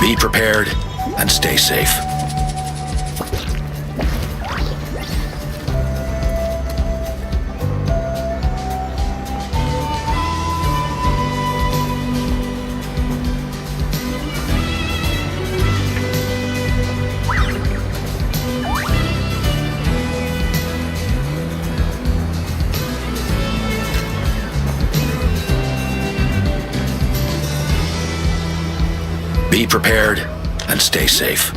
Be prepared and stay safe. Be prepared and stay safe.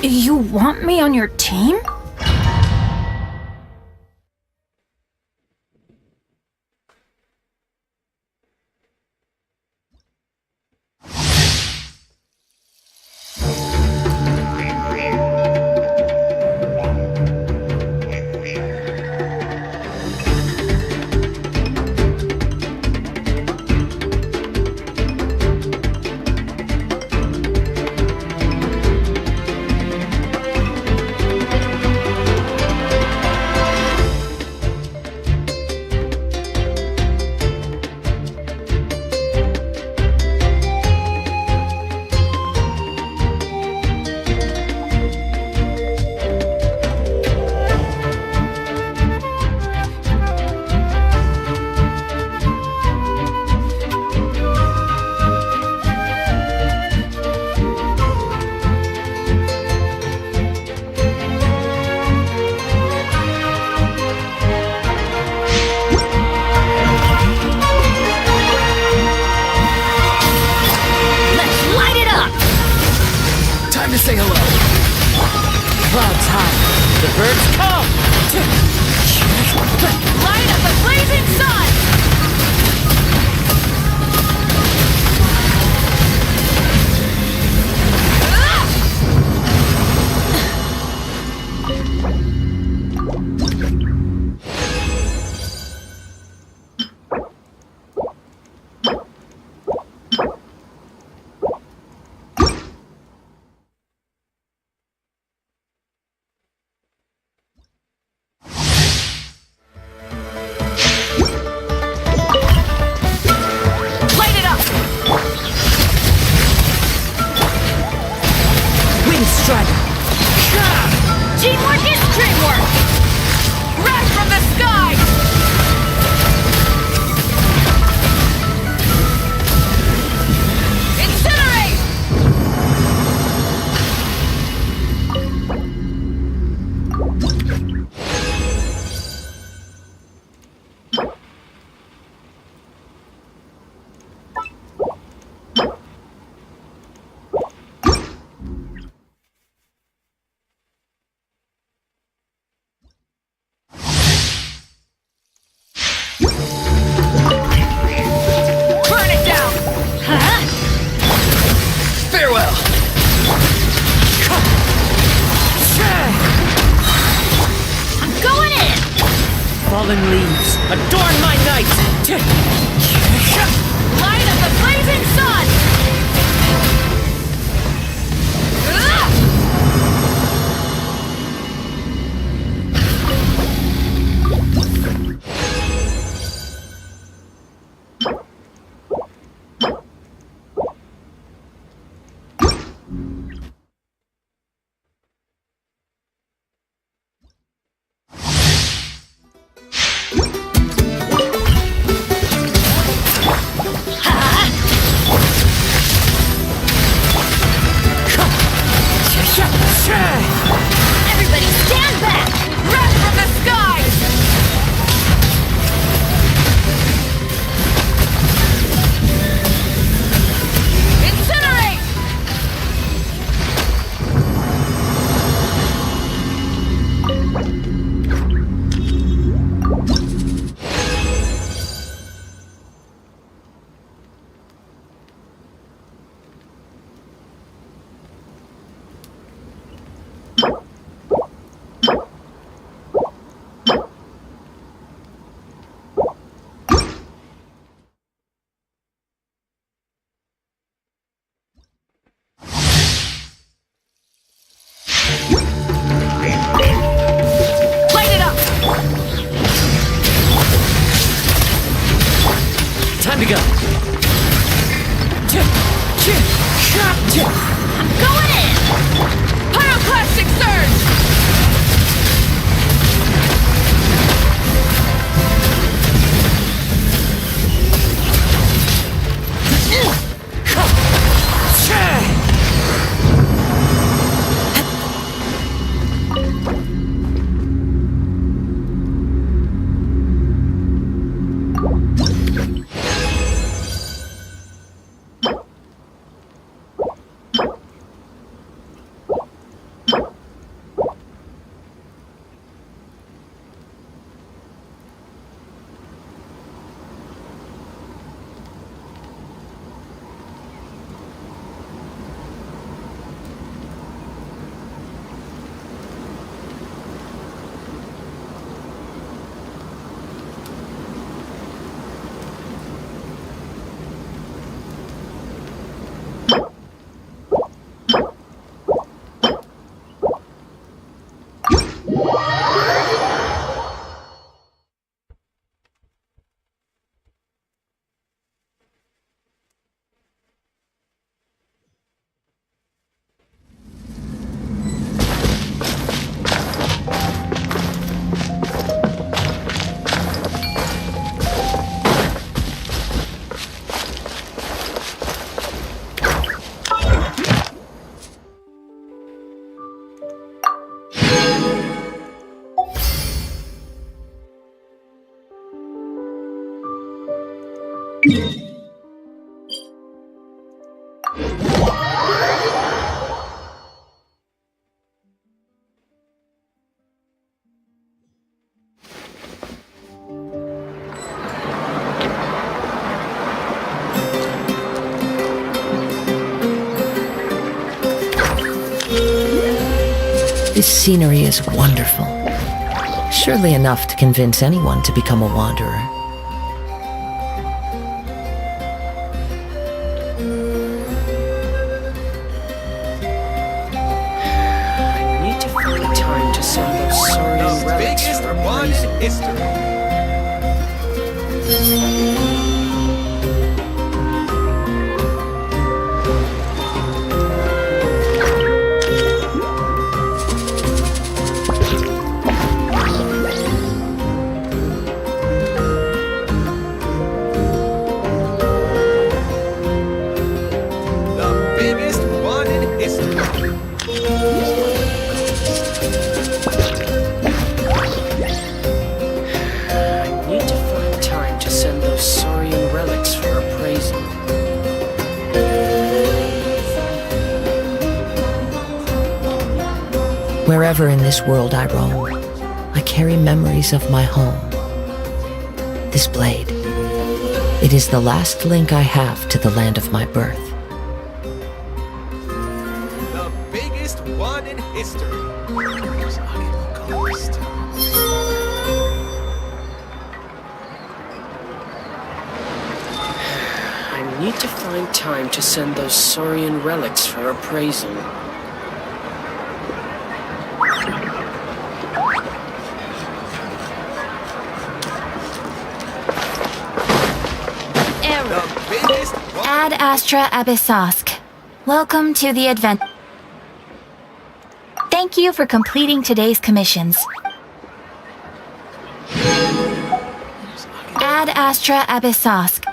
You want me on your team? Time to say hello. Clouds high. The birds come. Light up the blazing sun! Teamwork is dreamwork! Rise from the sky! Incinerate! Fallen leaves, adorn my night! Light up the blazing sun! to go. Going in! Pyroclastic surge! This scenery is wonderful. Surely enough to convince anyone to become a wanderer. I need to find time to send those sorry relics. Biggest one in history. Wherever in this world I roam, I carry memories of my home. This blade, it is the last link I have to the land of my birth. The biggest one in history. I need to find time to send those saurian relics for appraisal. Ad Astra Abyssosk. Welcome to the advent. Thank you for completing today's commissions. Ad Astra Abyssosk.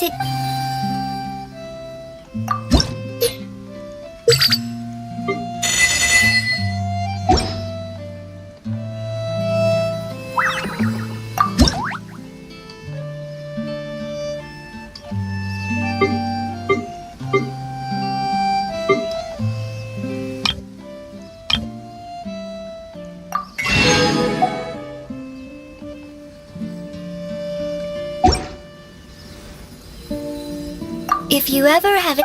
sit. If you ever have it.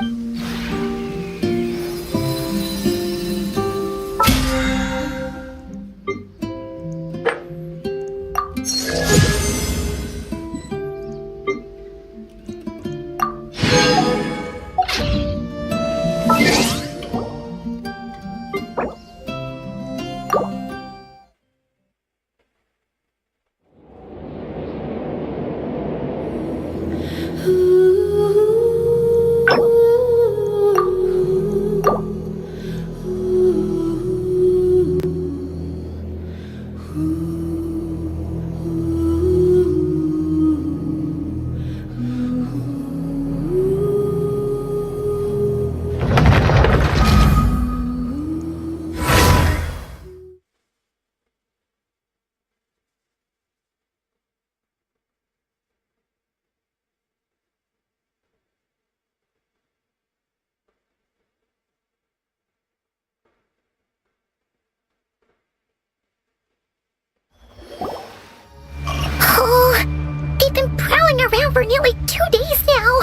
They've been prowling around for nearly 2 days now.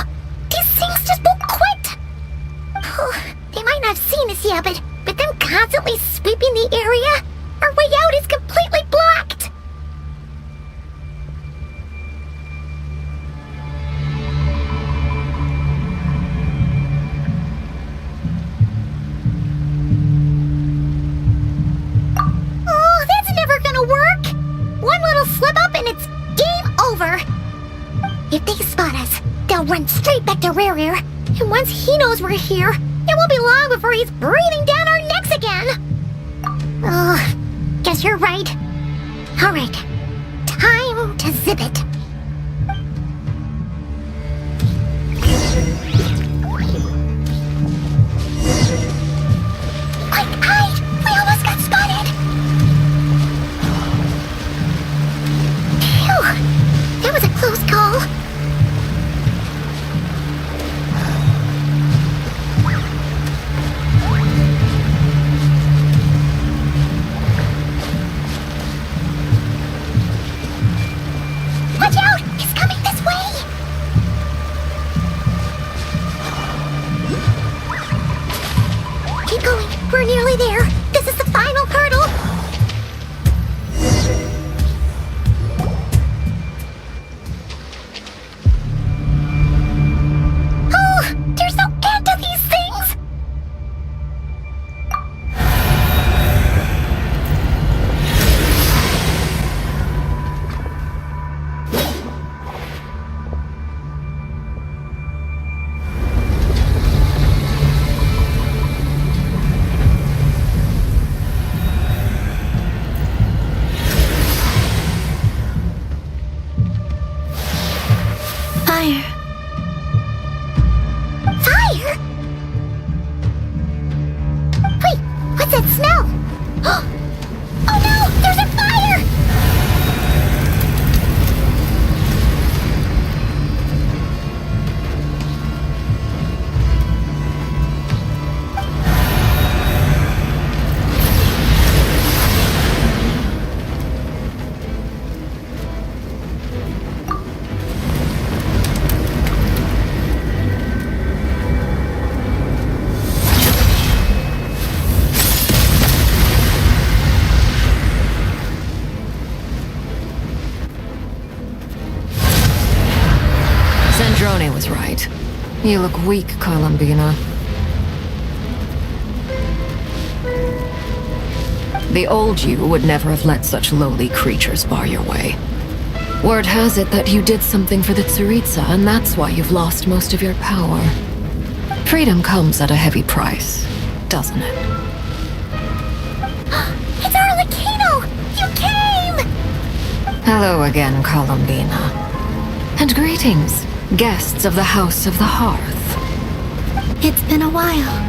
These things just won't quit. They might not have seen us yet, but them constantly sweeping the area, our way out is completely blocked. Oh, that's never gonna work. One little slip up and it's game over. If they spot us, they'll run straight back to Rare. And once he knows we're here, it won't be long before he's breathing down our necks again. Guess you're right. Alright, time to zip it. Quick, we almost got spotted. Phew, that was a close call. Watch out! He's coming this way! Keep going. We're nearly there. This is the final hurdle. Oh, there's no end to these things! Fire. Fire? Wait, what's that smell? Oh no, there's a fire! Zandrone was right. You look weak, Columbina. The old you would never have let such lowly creatures bar your way. Word has it that you did something for the Tsaritsa, and that's why you've lost most of your power. Freedom comes at a heavy price, doesn't it? It's Arlecchino! You came! Hello again, Columbina. And greetings, guests of the House of the Hearth. It's been a while,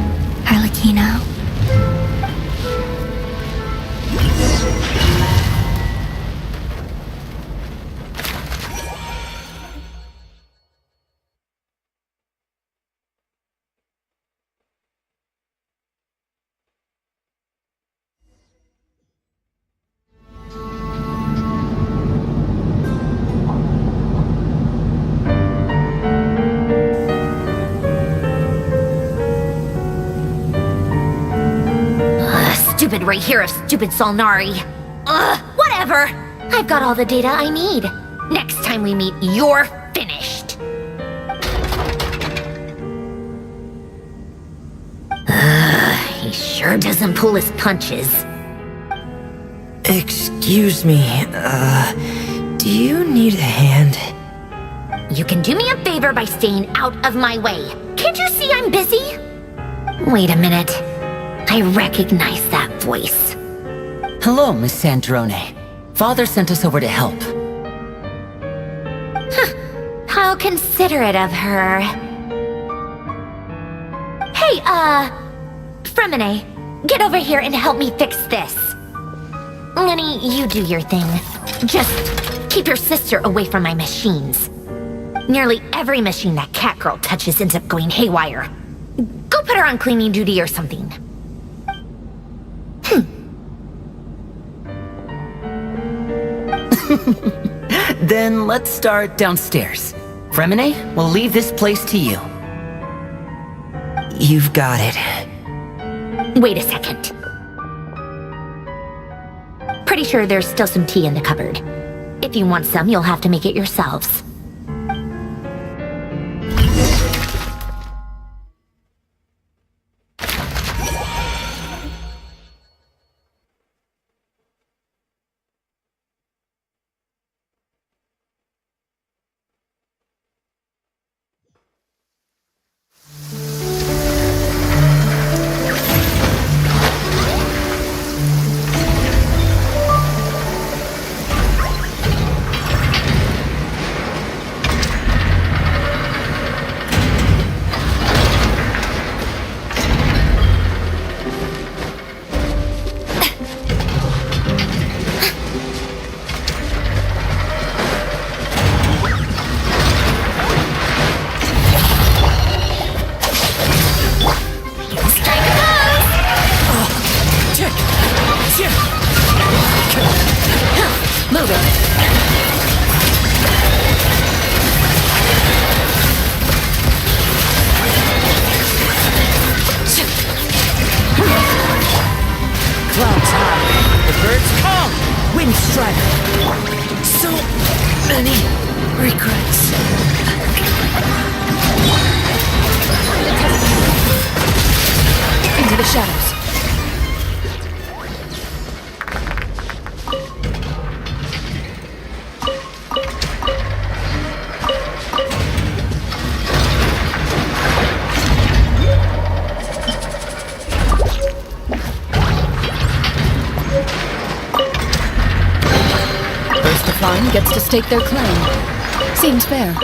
Harlequino. Stupid right here of stupid Solnari. Whatever. I've got all the data I need. Next time we meet, you're finished. He sure doesn't pull his punches. Excuse me, do you need a hand? You can do me a favor by staying out of my way. Can't you see I'm busy? Wait a minute. I recognize that voice. Hello, Miss Sandrone. Father sent us over to help. How considerate of her. Hey, Fremine, get over here and help me fix this. Lenny, you do your thing. Just keep your sister away from my machines. Nearly every machine that Catgirl touches ends up going haywire. Go put her on cleaning duty or something. Then let's start downstairs. Fremine, we'll leave this place to you. You've got it. Wait a second. Pretty sure there's still some tea in the cupboard. If you want some, you'll have to make it yourselves. Clouds high, the birds calm, wind strider. So many regrets. Into the shadows. First to find gets to stake their claim. Seems fair.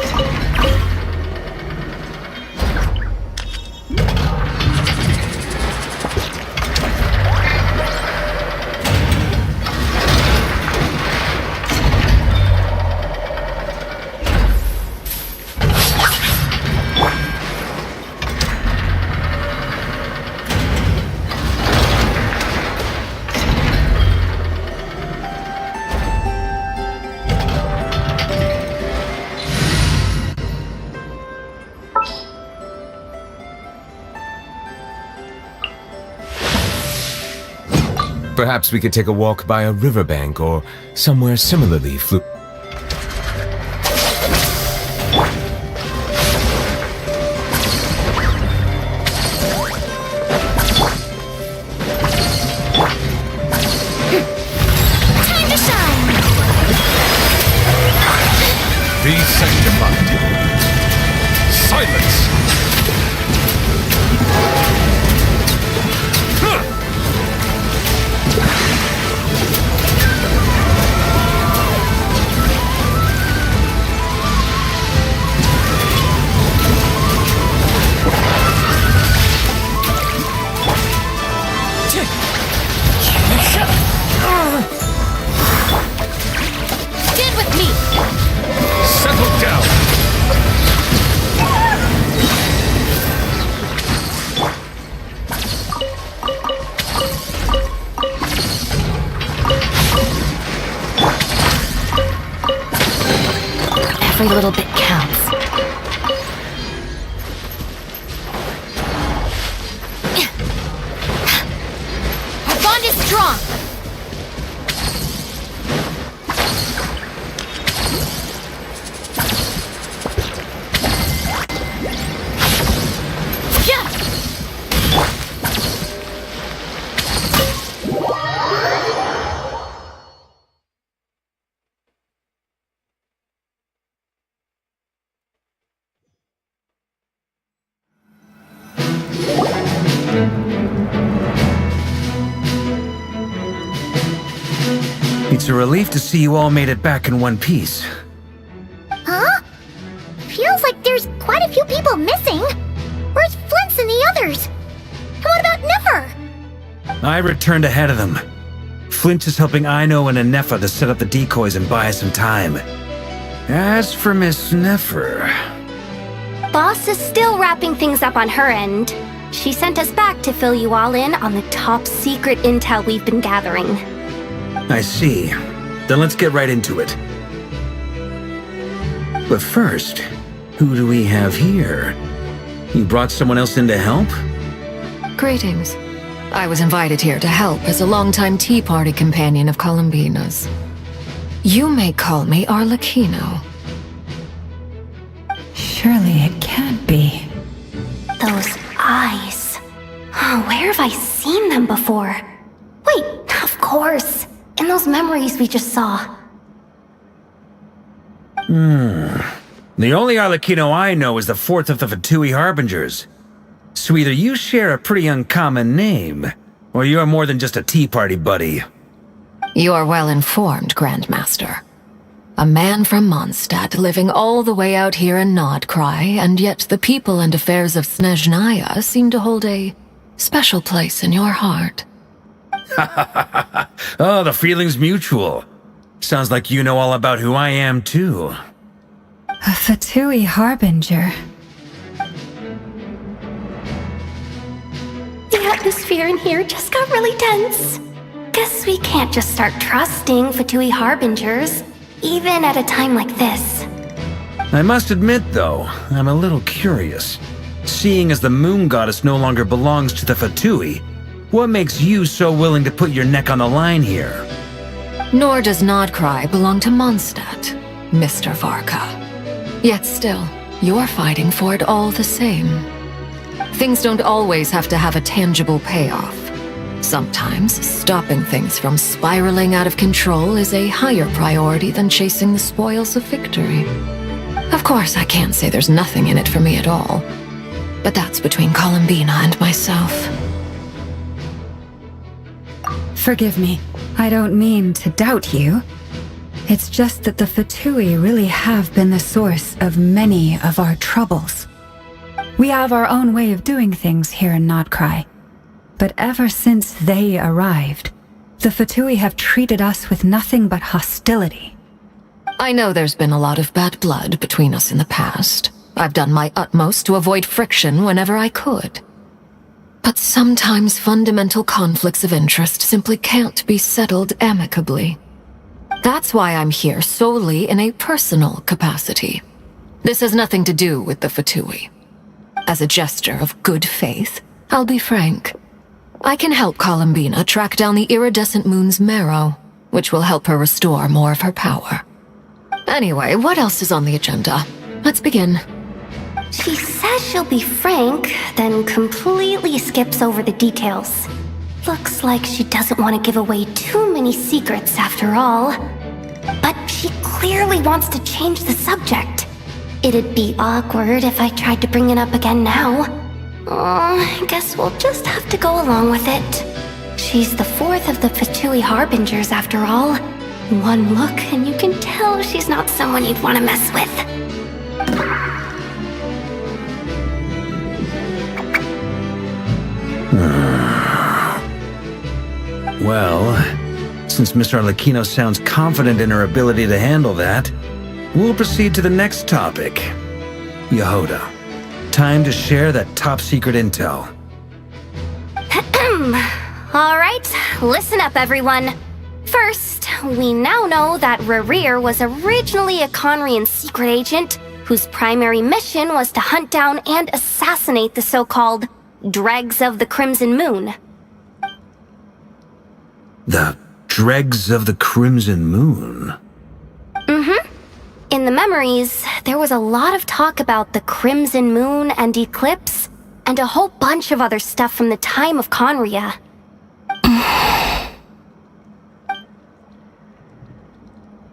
Perhaps we could take a walk by a riverbank or somewhere similarly Time to shine! Be sanctified. Silence! Every little bit counts. Our bond is strong! It's a relief to see you all made it back in one piece. Huh? Feels like there's quite a few people missing. Where's Flint's and the others? And what about Nefer? I returned ahead of them. Flint is helping Ino and Anefa to set up the decoys and buy us some time. As for Miss Nefer... Boss is still wrapping things up on her end. She sent us back to fill you all in on the top secret intel we've been gathering. I see. Then let's get right into it. But first, who do we have here? You brought someone else in to help? Greetings. I was invited here to help as a longtime Tea Party companion of Columbina's. You may call me Arlecchino. Surely it can't be. Those eyes. Oh, where have I seen them before? Wait, of course. In those memories we just saw. The only Arlecchino I know is the fourth of the Fatui Harbingers. So either you share a pretty uncommon name, or you're more than just a Tea Party buddy. You are well informed, Grandmaster. A man from Mondstadt living all the way out here in Nodcry, and yet the people and affairs of Snezhnaya seem to hold a special place in your heart. Oh, the feeling's mutual. Sounds like you know all about who I am, too. A Fatui Harbinger. The atmosphere in here just got really tense. Guess we can't just start trusting Fatui Harbingers, even at a time like this. I must admit, though, I'm a little curious. Seeing as the moon goddess no longer belongs to the Fatui, what makes you so willing to put your neck on the line here? Nor does Nodcry belong to Mondstadt, Mr. Varka. Yet still, you're fighting for it all the same. Things don't always have to have a tangible payoff. Sometimes, stopping things from spiraling out of control is a higher priority than chasing the spoils of victory. Of course, I can't say there's nothing in it for me at all. But that's between Columbina and myself. Forgive me, I don't mean to doubt you. It's just that the Fatui really have been the source of many of our troubles. We have our own way of doing things here in Nodcry. But ever since they arrived, the Fatui have treated us with nothing but hostility. I know there's been a lot of bad blood between us in the past. I've done my utmost to avoid friction whenever I could. But sometimes fundamental conflicts of interest simply can't be settled amicably. That's why I'm here solely in a personal capacity. This has nothing to do with the Fatui. As a gesture of good faith, I'll be frank. I can help Columbina track down the iridescent moon's marrow, which will help her restore more of her power. Anyway, what else is on the agenda? Let's begin. She says she'll be frank, then completely skips over the details. Looks like she doesn't want to give away too many secrets after all. But she clearly wants to change the subject. It'd be awkward if I tried to bring it up again now. I guess we'll just have to go along with it. She's the fourth of the Fatui Harbingers after all. One look and you can tell she's not someone you'd want to mess with. Well, since Miss Arlecchino sounds confident in her ability to handle that, we'll proceed to the next topic. Yehuda, time to share that top-secret intel. Alright, listen up everyone. First, we now know that Rerir was originally a Conrian secret agent whose primary mission was to hunt down and assassinate the so-called Dregs of the Crimson Moon. The Dregs of the Crimson Moon? In the memories, there was a lot of talk about the Crimson Moon and Eclipse, and a whole bunch of other stuff from the time of Conria.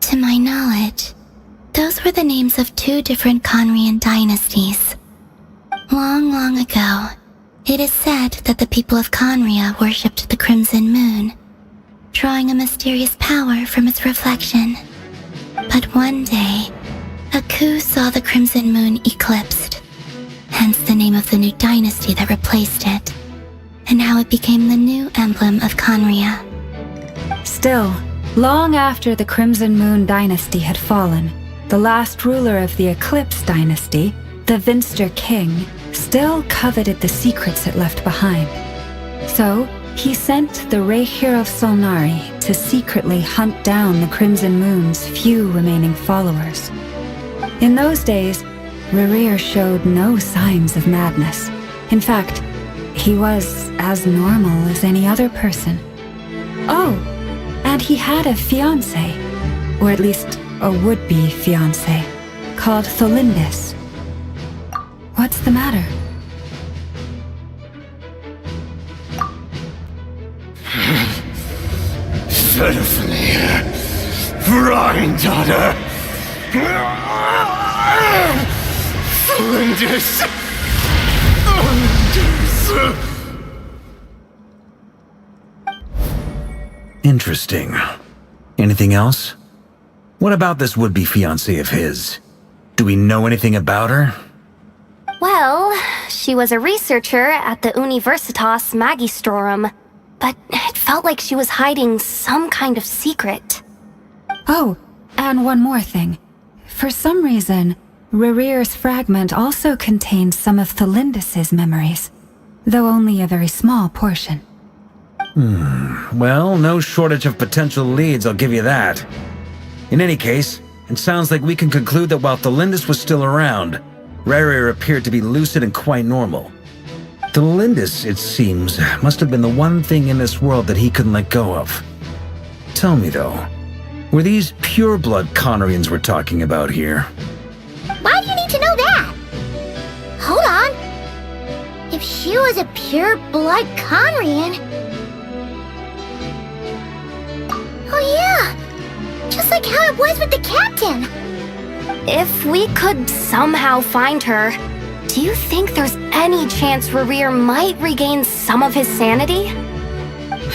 To my knowledge, those were the names of two different Conrian dynasties. Long, long ago, it is said that the people of Conria worshipped the Crimson Moon, drawing a mysterious power from its reflection. But one day, a coup saw the Crimson Moon eclipsed, hence the name of the new dynasty that replaced it, and how it became the new emblem of Conria. Still, long after the Crimson Moon dynasty had fallen, the last ruler of the Eclipse dynasty, the Vinster King, still coveted the secrets it left behind. So, he sent the Rehir of Solnari to secretly hunt down the Crimson Moon's few remaining followers. In those days, Rerir showed no signs of madness. In fact, he was as normal as any other person. Oh, and he had a fiancé, or at least a would-be fiancé, called Tholindis. What's the matter? Pitifully, granddaughter. Flinders. Interesting. Anything else? What about this would-be fiancé of his? Do we know anything about her? Well, she was a researcher at the Universitas Magistrorum, but it felt like she was hiding some kind of secret. Oh, and one more thing. For some reason, Rerir's fragment also contained some of Tholindis' memories, though only a very small portion. Well, no shortage of potential leads, I'll give you that. In any case, it sounds like we can conclude that while Tholindis was still around, Rerir appeared to be lucid and quite normal. Tholindis, it seems, must have been the one thing in this world that he couldn't let go of. Tell me though, were these pure-blood Conrians we're talking about here? Why do you need to know that? Hold on. If she was a pure-blood Conrian... Oh yeah! Just like how it was with the captain! If we could somehow find her, do you think there's any chance Rerir might regain some of his sanity?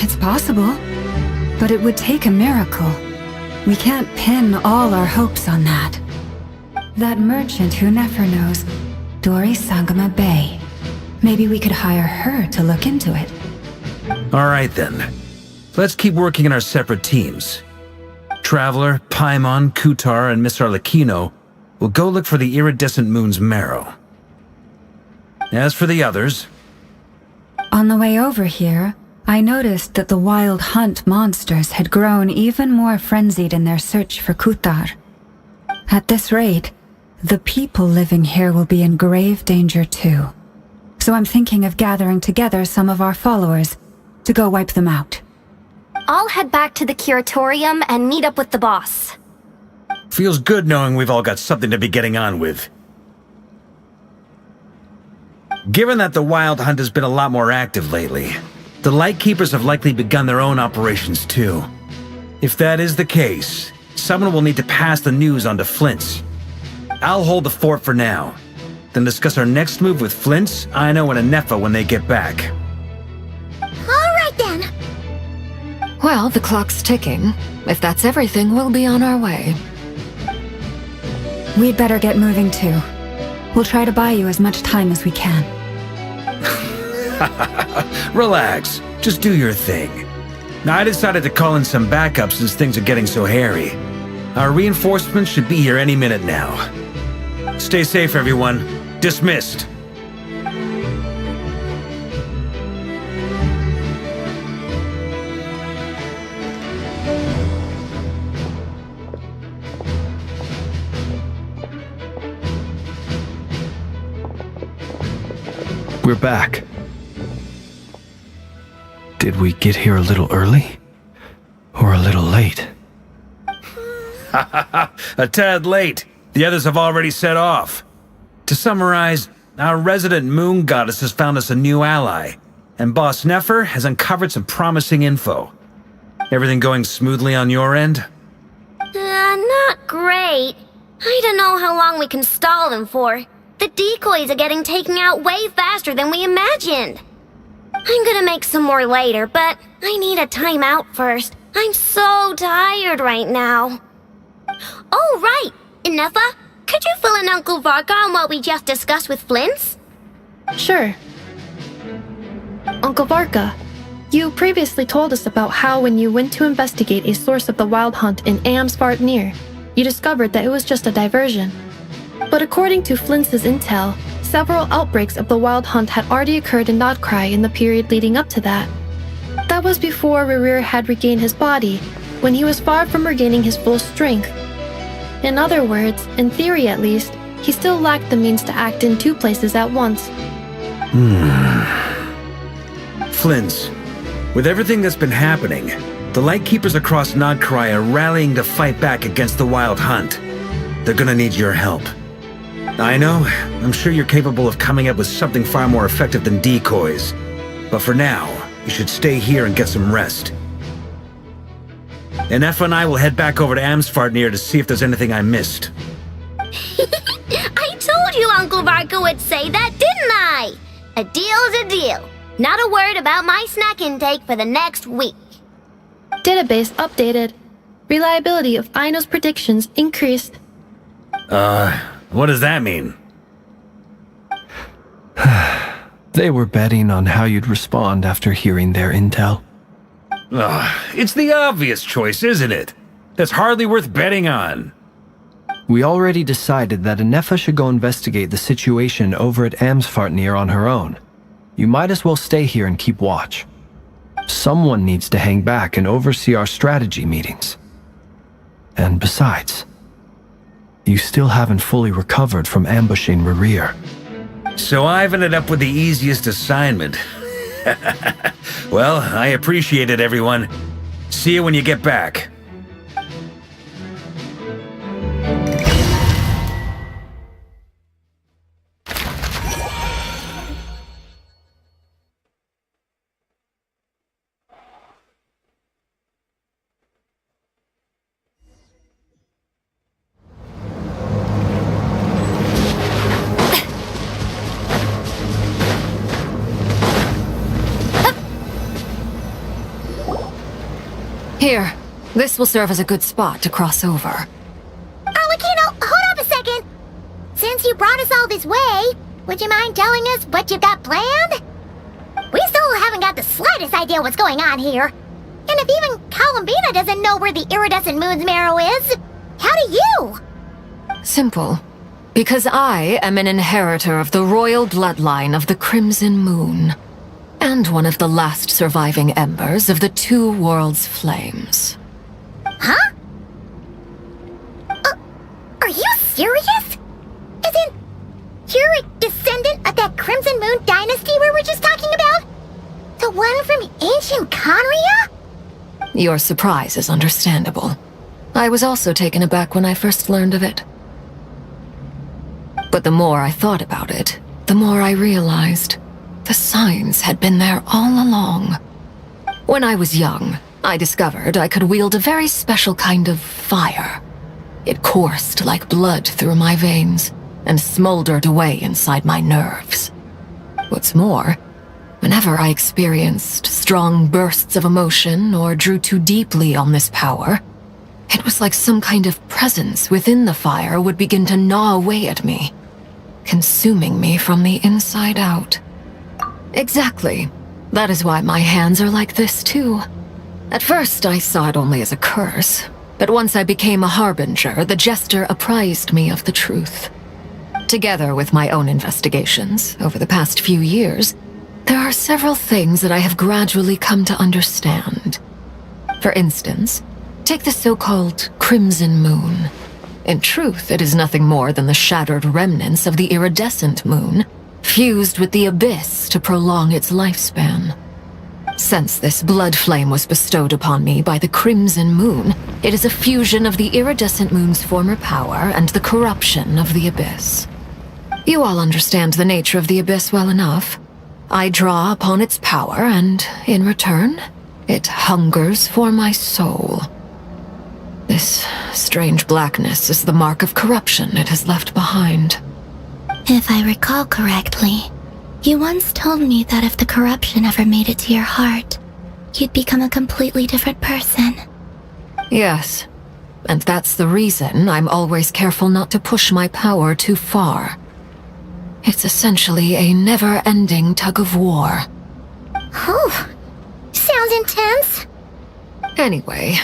It's possible, but it would take a miracle. We can't pin all our hopes on that. That merchant who Nefer knows, Dori Sangama Bay. Maybe we could hire her to look into it. Alright then. Let's keep working in our separate teams. Traveler, Paimon, Kutar, and Miss Arlecchino will go look for the iridescent moon's marrow. As for the others... On the way over here, I noticed that the wild hunt monsters had grown even more frenzied in their search for Kutar. At this rate, the people living here will be in grave danger too. So I'm thinking of gathering together some of our followers to go wipe them out. I'll head back to the curatorium and meet up with the boss. Feels good knowing we've all got something to be getting on with. Given that the Wild Hunt has been a lot more active lately, the Lightkeepers have likely begun their own operations too. If that is the case, someone will need to pass the news on to Flint's. I'll hold the fort for now, then discuss our next move with Flint's, Aino, and Anefa when they get back. Alright then! Well, the clock's ticking. If that's everything, we'll be on our way. We'd better get moving too. We'll try to buy you as much time as we can. Relax. Just do your thing. Now, I decided to call in some backup since things are getting so hairy. Our reinforcements should be here any minute now. Stay safe, everyone. Dismissed. we're back. Did we get here a little early? Or a little late? A tad late. The others have already set off. To summarize, our resident moon goddess has found us a new ally, and Boss Nefer has uncovered some promising info. Everything going smoothly on your end? Not great. I don't know how long we can stall them for. The decoys are getting taken out way faster than we imagined. I'm gonna make some more later, but I need a timeout first. I'm so tired right now. Oh, right! Nefa, could you fill in Uncle Varka on what we just discussed with Flint's? Sure. Uncle Varka, you previously told us about how when you went to investigate a source of the Wild Hunt in Amsvartnir, you discovered that it was just a diversion. But according to Flint's intel, several outbreaks of the Wild Hunt had already occurred in Nodcry in the period leading up to that. That was before Rerir had regained his body, when he was far from regaining his full strength. In other words, in theory at least, he still lacked the means to act in two places at once. Flint's, with everything that's been happening, the Lightkeepers across Nodcry are rallying to fight back against the Wild Hunt. They're gonna need your help. I know, I'm sure you're capable of coming up with something far more effective than decoys. But for now, you should stay here and get some rest. And Effa and I will head back over to Amsvartnir to see if there's anything I missed. I told you Uncle Varka would say that, didn't I? A deal's a deal. Not a word about my snack intake for the next week. Database updated. Reliability of Aino's predictions increased. What does that mean? They were betting on how you'd respond after hearing their intel. It's the obvious choice, isn't it? That's hardly worth betting on. We already decided that Nefa should go investigate the situation over at Amsvartnir on her own. You might as well stay here and keep watch. Someone needs to hang back and oversee our strategy meetings. And besides, you still haven't fully recovered from ambushing Rerir. So I've ended up with the easiest assignment. Well, I appreciate it, everyone. See you when you get back. Here, this will serve as a good spot to cross over. Arlecchino, hold up a second. Since you brought us all this way, would you mind telling us what you've got planned? We still haven't got the slightest idea what's going on here. And if even Columbina doesn't know where the iridescent moon's marrow is, how do you? Simple. Because I am an inheritor of the royal bloodline of the Crimson Moon. And one of the last surviving embers of the Two Worlds' flames. Huh? Are you serious? As in, you're a descendant of that Crimson Moon dynasty we were just talking about? The one from ancient Conria? Your surprise is understandable. I was also taken aback when I first learned of it. But the more I thought about it, the more I realized the signs had been there all along. When I was young, I discovered I could wield a very special kind of fire. It coursed like blood through my veins and smoldered away inside my nerves. What's more, whenever I experienced strong bursts of emotion or drew too deeply on this power, it was like some kind of presence within the fire would begin to gnaw away at me, consuming me from the inside out. Exactly. That is why my hands are like this, too. At first, I saw it only as a curse, but once I became a harbinger, the jester apprised me of the truth. Together with my own investigations, over the past few years, there are several things that I have gradually come to understand. For instance, take the so-called Crimson Moon. In truth, it is nothing more than the shattered remnants of the iridescent moon, fused with the Abyss to prolong its lifespan. Since this blood flame was bestowed upon me by the Crimson Moon, it is a fusion of the iridescent moon's former power and the corruption of the Abyss. You all understand the nature of the Abyss well enough. I draw upon its power, and in return, it hungers for my soul. This strange blackness is the mark of corruption it has left behind. If I recall correctly, you once told me that if the corruption ever made it to your heart, you'd become a completely different person. Yes, and that's the reason I'm always careful not to push my power too far. It's essentially a never-ending tug-of-war. Oh, sounds intense. Anyway,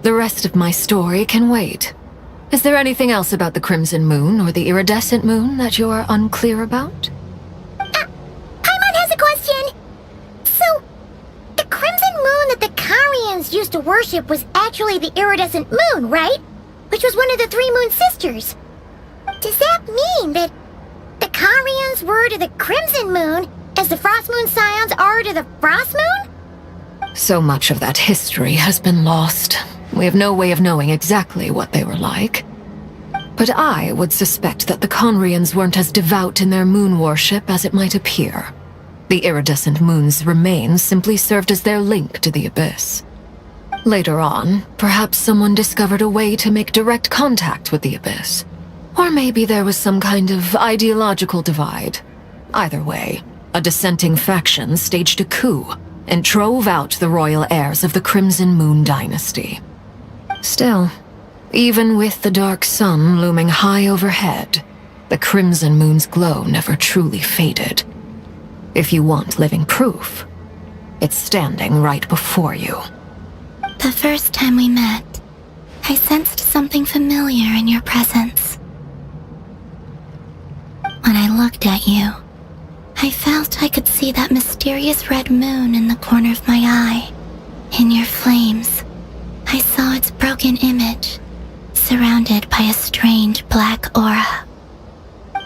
the rest of my story can wait. Is there anything else about the Crimson Moon or the Iridescent Moon that you're unclear about? Paimon has a question. So, the Crimson Moon that the Karians used to worship was actually the Iridescent Moon, right? Which was one of the three Moon Sisters. Does that mean that the Karians were to the Crimson Moon as the Frost Moon Scions are to the Frost Moon? So much of that history has been lost. We have no way of knowing exactly what they were like. But I would suspect that the Conrians weren't as devout in their moon worship as it might appear. The iridescent moon's remains simply served as their link to the Abyss. Later on, perhaps someone discovered a way to make direct contact with the Abyss. Or maybe there was some kind of ideological divide. Either way, a dissenting faction staged a coup and drove out the royal heirs of the Crimson Moon dynasty. Still, even with the dark sun looming high overhead, the Crimson Moon's glow never truly faded. If you want living proof, it's standing right before you. The first time we met, I sensed something familiar in your presence. When I looked at you, I felt I could see that mysterious red moon in the corner of my eye. In your flames, I saw its broken image, surrounded by a strange black aura.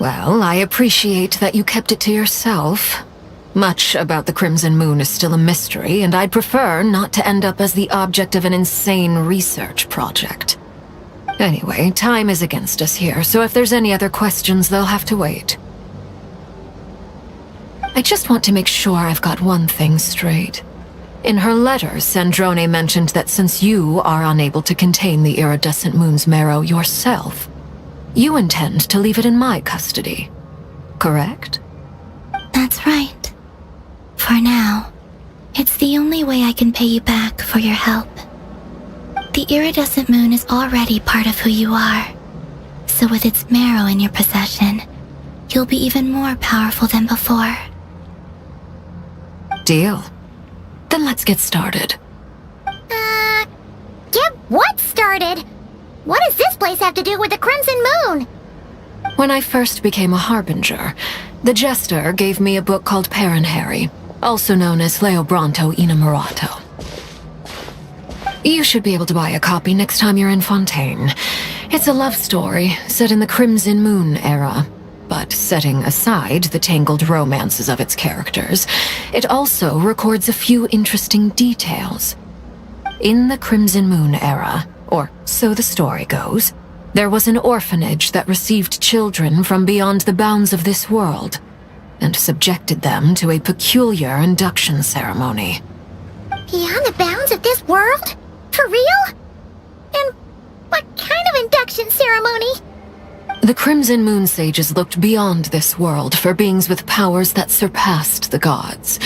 Well, I appreciate that you kept it to yourself. Much about the Crimson Moon is still a mystery, and I'd prefer not to end up as the object of an insane research project. Anyway, time is against us here, so if there's any other questions, they'll have to wait. I just want to make sure I've got one thing straight. In her letters, Sandrone mentioned that since you are unable to contain the iridescent moon's marrow yourself, you intend to leave it in my custody. Correct? That's right. For now, it's the only way I can pay you back for your help. The iridescent moon is already part of who you are, so with its marrow in your possession, you'll be even more powerful than before. Deal. Then let's get started. Get what started? What does this place have to do with the Crimson Moon? When I first became a Harbinger, the Jester gave me a book called Paranhari, also known as Leobranto Inamorato. You should be able to buy a copy next time you're in Fontaine. It's a love story set in the Crimson Moon era, but setting aside the tangled romances of its characters, it also records a few interesting details. In the Crimson Moon era, or so the story goes, there was an orphanage that received children from beyond the bounds of this world, and subjected them to a peculiar induction ceremony. Beyond the bounds of this world? For real? And what kind of induction ceremony? The Crimson Moon sages looked beyond this world for beings with powers that surpassed the gods.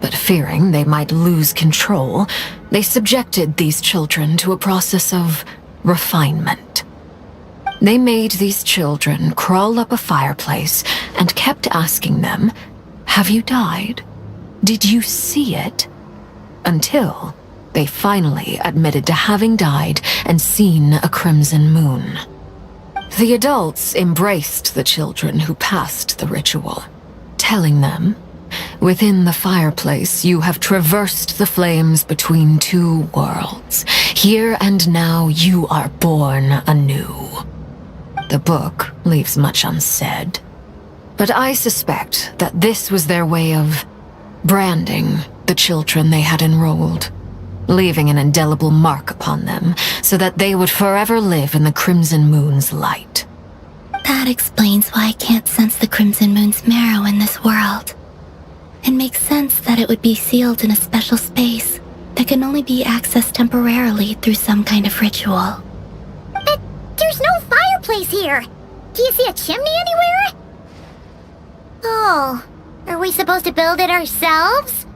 But fearing they might lose control, they subjected these children to a process of refinement. They made these children crawl up a fireplace and kept asking them, "Have you died? Did you see it?" Until they finally admitted to having died and seen a crimson moon. The adults embraced the children who passed the ritual, telling them, "Within the fireplace, you have traversed the flames between two worlds. Here and now, you are born anew." The book leaves much unsaid, But I suspect that this was their way of branding the children they had enrolled, leaving an indelible mark upon them so that they would forever live in the Crimson Moon's light. That explains why I can't sense the Crimson Moon's marrow in this world. It makes sense that it would be sealed in a special space that can only be accessed temporarily through some kind of ritual. But there's no fireplace here! Do you see a chimney anywhere? Oh, are we supposed to build it ourselves?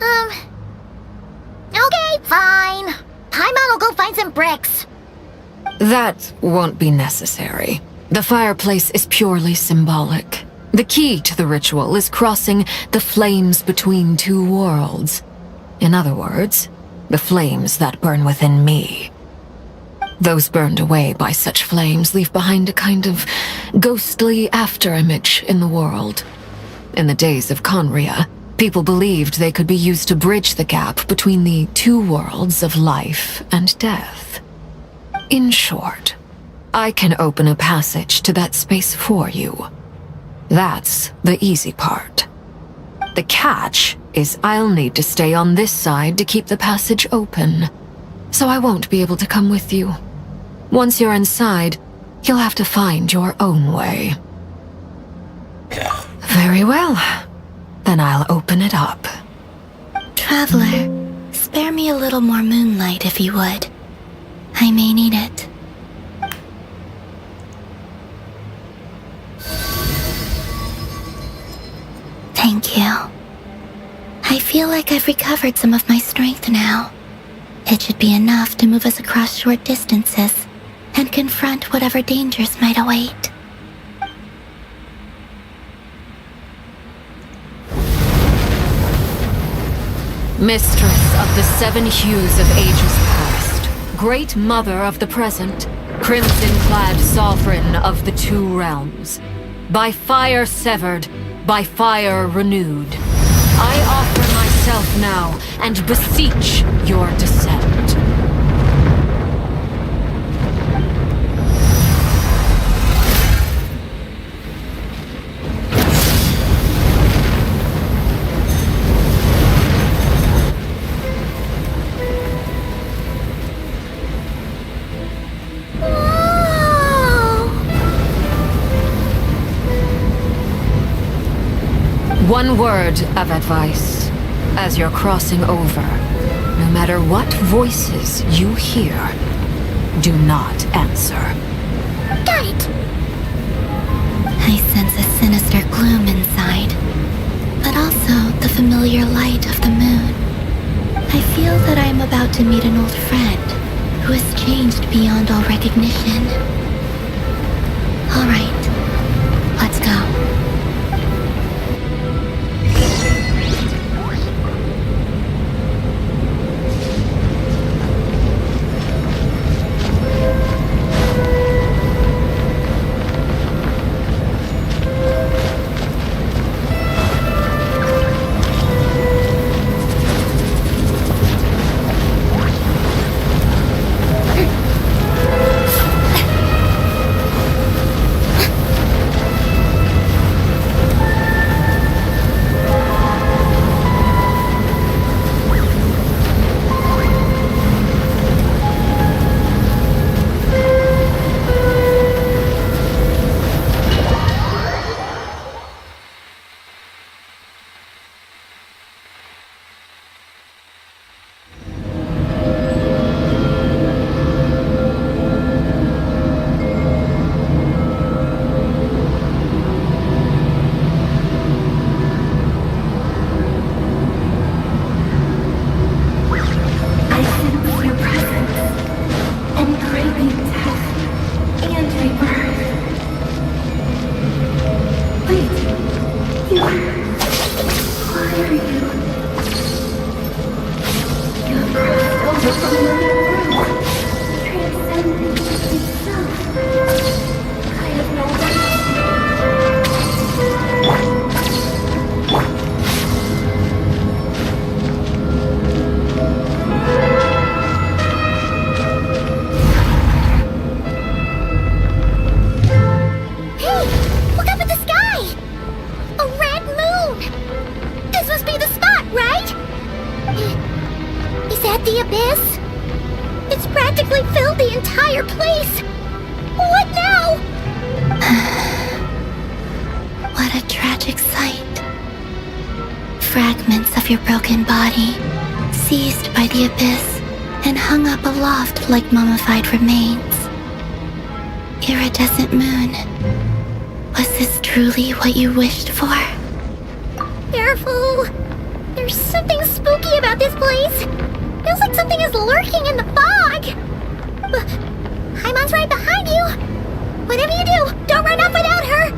Okay, fine. Paimon will go find some bricks. That won't be necessary. The fireplace is purely symbolic. The key to the ritual is crossing the flames between two worlds. In other words, the flames that burn within me. Those burned away by such flames leave behind a kind of ghostly afterimage in the world. In the days of Conria, people believed they could be used to bridge the gap between the two worlds of life and death. In short, I can open a passage to that space for you. That's the easy part. The catch is I'll need to stay on this side to keep the passage open, so I won't be able to come with you. Once you're inside, you'll have to find your own way. Very well. Then I'll open it up. Traveler, spare me a little more moonlight if you would. I may need it. Thank you. I feel like I've recovered some of my strength now. It should be enough to move us across short distances and confront whatever dangers might await. Mistress of the seven hues of ages past, great mother of the present, crimson-clad sovereign of the two realms, by fire severed, by fire renewed, I offer myself now and beseech your descent. One word of advice. As you're crossing over, no matter what voices you hear, do not answer. Got it! I sense a sinister gloom inside, but also the familiar light of the moon. I feel that I am about to meet an old friend who has changed beyond all recognition. All right, let's go. Hey! Look up at the sky! the abyss? It's practically filled the entire place. What now? What a tragic sight. Fragments of your broken body, seized by the abyss and hung up aloft like mummified remains. Iridescent moon, was this truly what you wished for? Careful. There's something spooky about this place. Feels like something is lurking in the fog. Paimon's right behind you. Whatever you do, don't run off without her.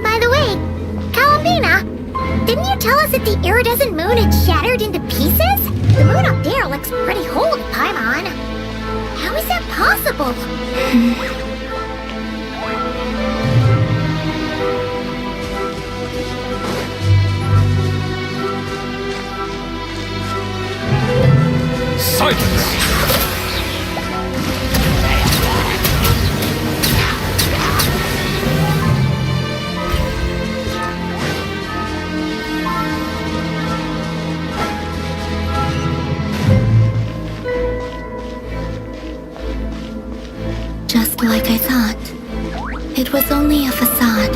By the way, Calabina, didn't you tell us that the iridescent moon had shattered into pieces? The moon up there looks pretty holy, Paimon. How is that possible? Silence! Just like I thought. It was only a facade.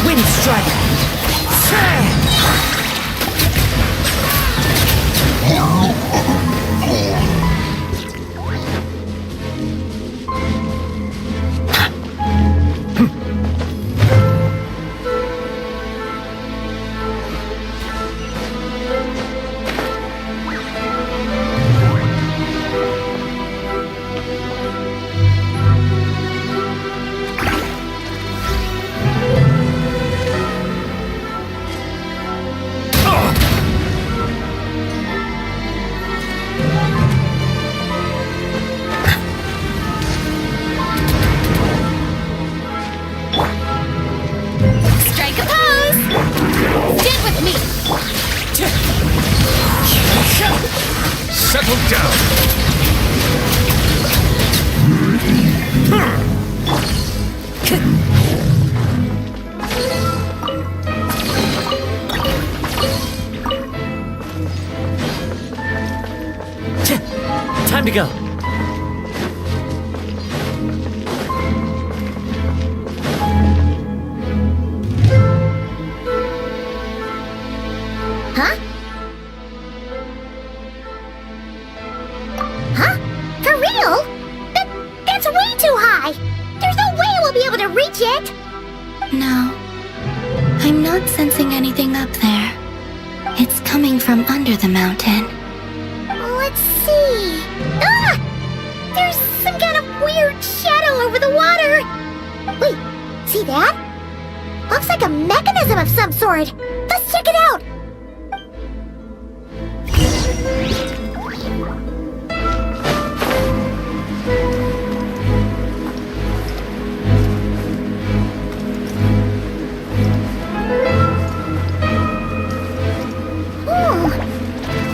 Wind strike! Strike a pose! Stand with me! Settle down! Time to go. Huh? Huh? For real? That's way too high! There's no way we'll be able to reach it! No. I'm not sensing anything up there. It's coming from under the mountain. Let's see... Ah! There's some kind of weird shadow over the water! Wait, see that? Looks like a mechanism of some sort! Let's check it out!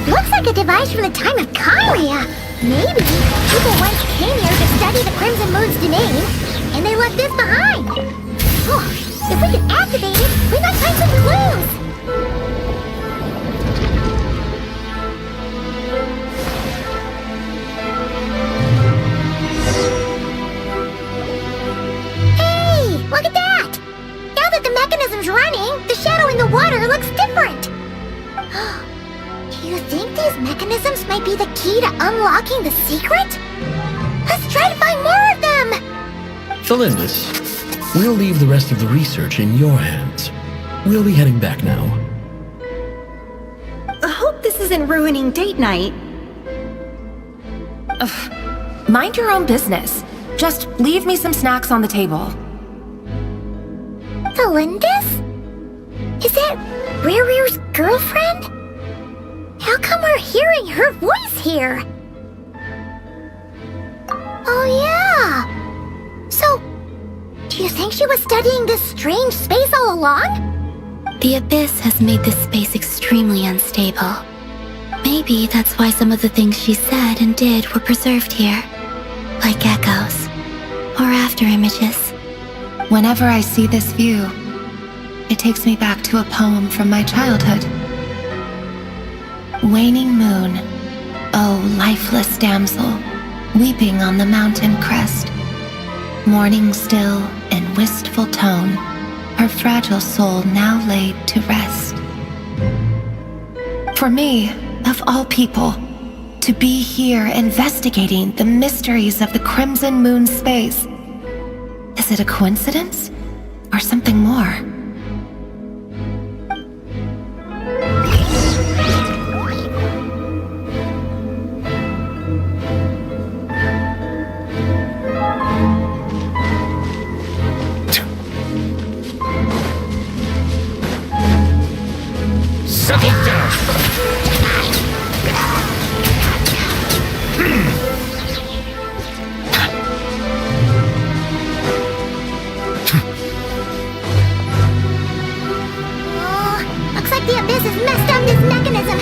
Looks like a device from the time of Kyria. Maybe people once came here to study the Crimson Moon's domain, and they left this behind. Oh, if we can activate it, we might find some clues. Hey, look at that! Now that the mechanism's running, the shadow in the water looks different. Do you think these mechanisms might be the key to unlocking the secret? Let's try to find more of them! Felindus, we'll leave the rest of the research in your hands. We'll be heading back now. I hope this isn't ruining date night. Mind your own business. Just leave me some snacks on the table. Felindus? Is that Rere's girlfriend? How come we're hearing her voice here? Oh yeah! So, do you think she was studying this strange space all along? The abyss has made this space extremely unstable. Maybe that's why some of the things she said and did were preserved here. Like echoes. Or after images. Whenever I see this view, it takes me back to a poem from my childhood. Waning moon, oh lifeless damsel, weeping on the mountain crest. Mourning still in wistful tone, her fragile soul now laid to rest. For me, of all people, to be here investigating the mysteries of the Crimson Moon space. Is it a coincidence? Or something more? The Abyss has messed up this mechanism.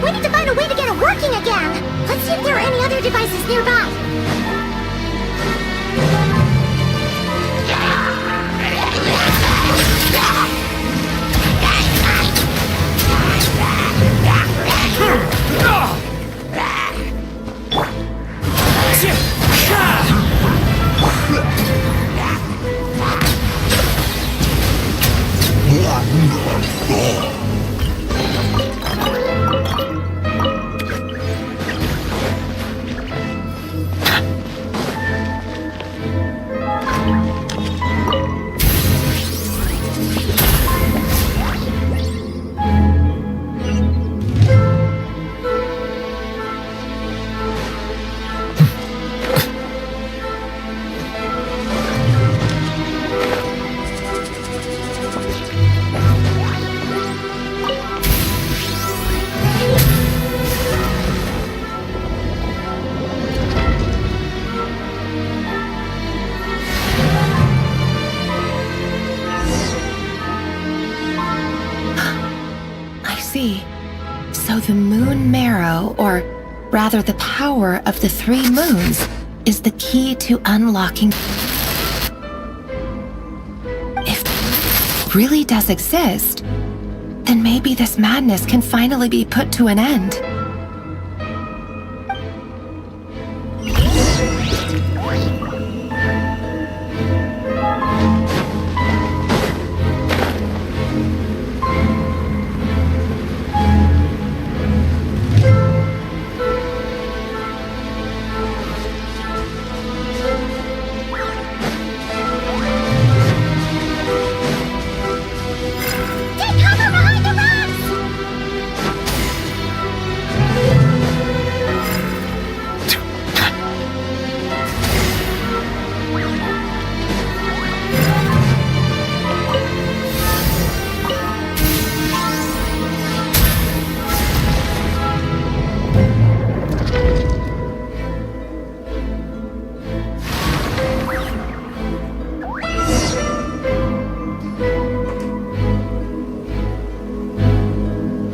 We need to find a way to get it working again. Let's see if there are any other devices nearby. So the moon marrow, or rather the power of the 3 moons, is the key to unlocking. If it really does exist, then maybe this madness can finally be put to an end.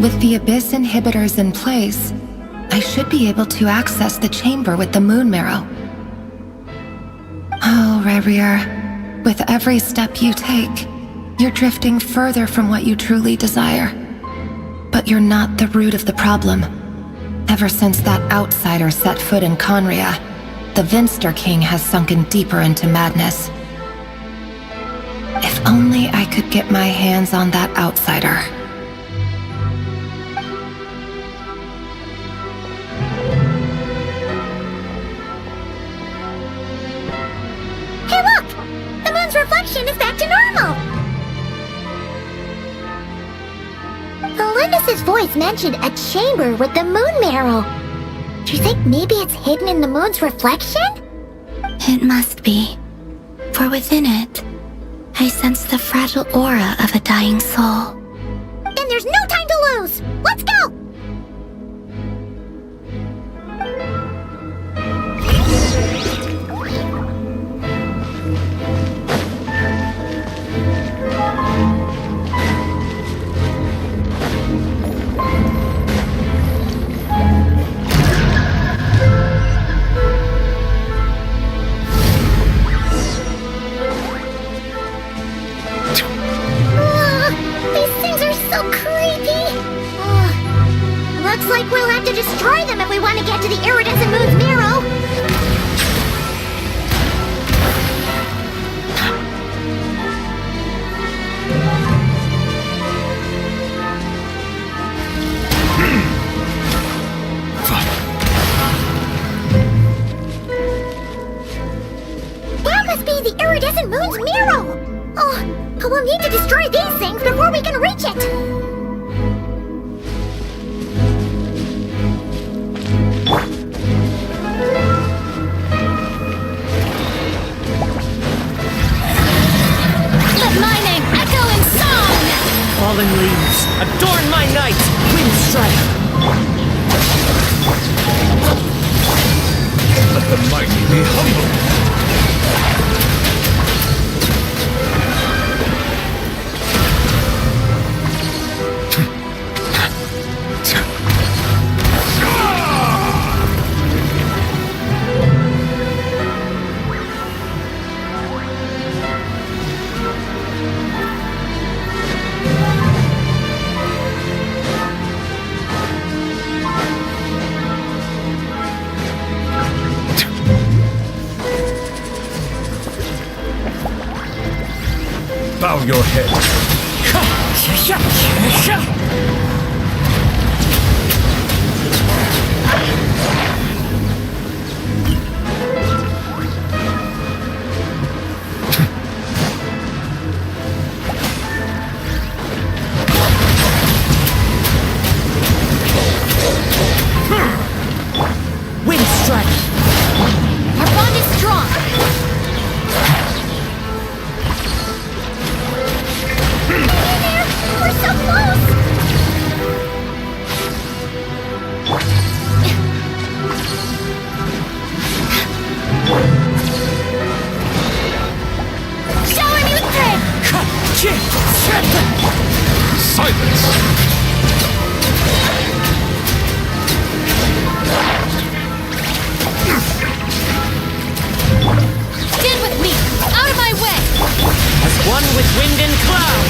With the Abyss inhibitors in place, I should be able to access the chamber with the moon marrow. Oh, Rerir, with every step you take, you're drifting further from what you truly desire. But you're not the root of the problem. Ever since that outsider set foot in Conria, the Vinster King has sunken deeper into madness. If only I could get my hands on that outsider. Hey look! The moon's reflection is back to normal! Elendis' voice mentioned a chamber with the moon marrow. Do you think maybe it's hidden in the moon's reflection? It must be. For within it, I sense the fragile aura of a dying soul. Then there's no time to lose! Let's go! to the iridescent moon's marrow. That must be the iridescent moon's marrow. Oh, but we'll need to destroy these things before we can reach it. Fallen leaves, adorn my night! Wind strike! Let the mighty be humble! Bow your head. Wind strike! Our bond is strong. We're so close! Shower me with praise! Silence! Stand with me! Out of my way! As one with wind and cloud!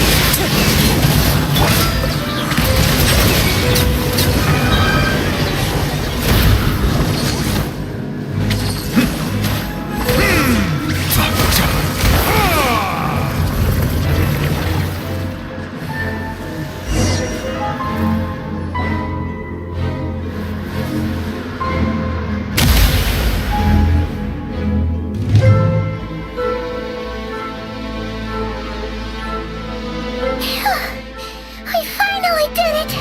I finally did it!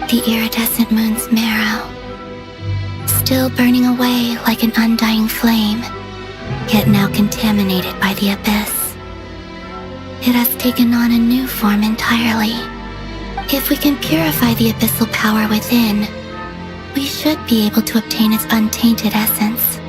The iridescent moon's marrow, still burning away like an undying flame, yet now contaminated by the abyss. It has taken on a new form entirely. If we can purify the abyssal power within, we should be able to obtain its untainted essence.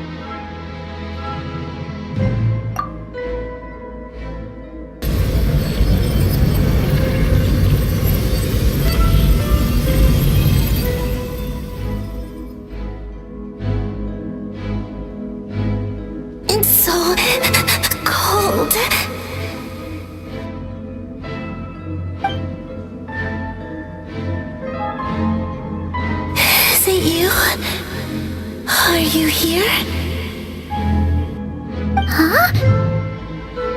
It's so cold. Is it you? Are you here? Huh?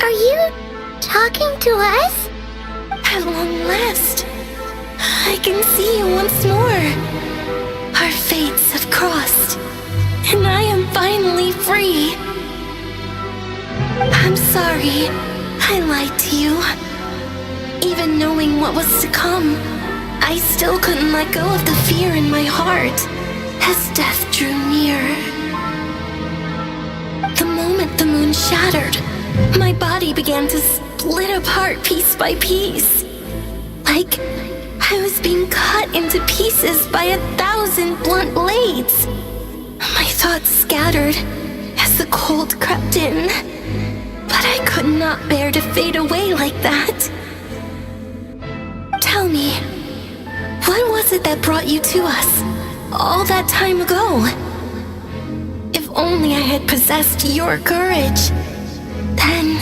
Are you talking to us? At long last, I can see you once more. Our fates have crossed, and I am finally free. I'm sorry, I lied to you. Even knowing what was to come, I still couldn't let go of the fear in my heart as death drew near. The moment the moon shattered, my body began to split apart piece by piece. Like I was being cut into pieces by 1,000 blunt blades. My thoughts scattered as the cold crept in. But I could not bear to fade away like that. Tell me, what was it that brought you to us all that time ago? If only I had possessed your courage, then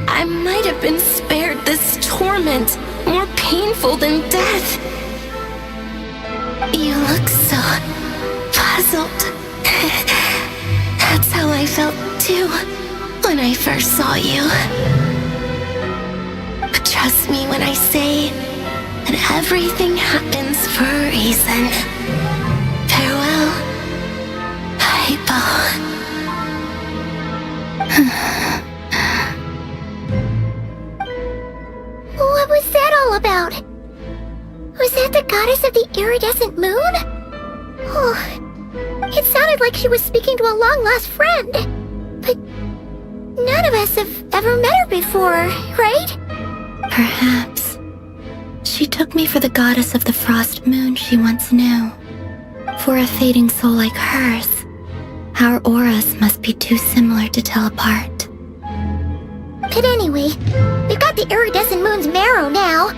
I might have been spared this torment more painful than death. You look so dazzled. That's how I felt too when I first saw you. But trust me when I say that everything happens for a reason. Farewell, Hypo. What was that all about? Was that the goddess of the iridescent moon? Oh, it sounded like she was speaking to a long-lost friend. But none of us have ever met her before, right? Perhaps. She took me for the goddess of the frost moon she once knew. For a fading soul like hers, our auras must be too similar to tell apart. But anyway, we've got the iridescent moon's marrow now.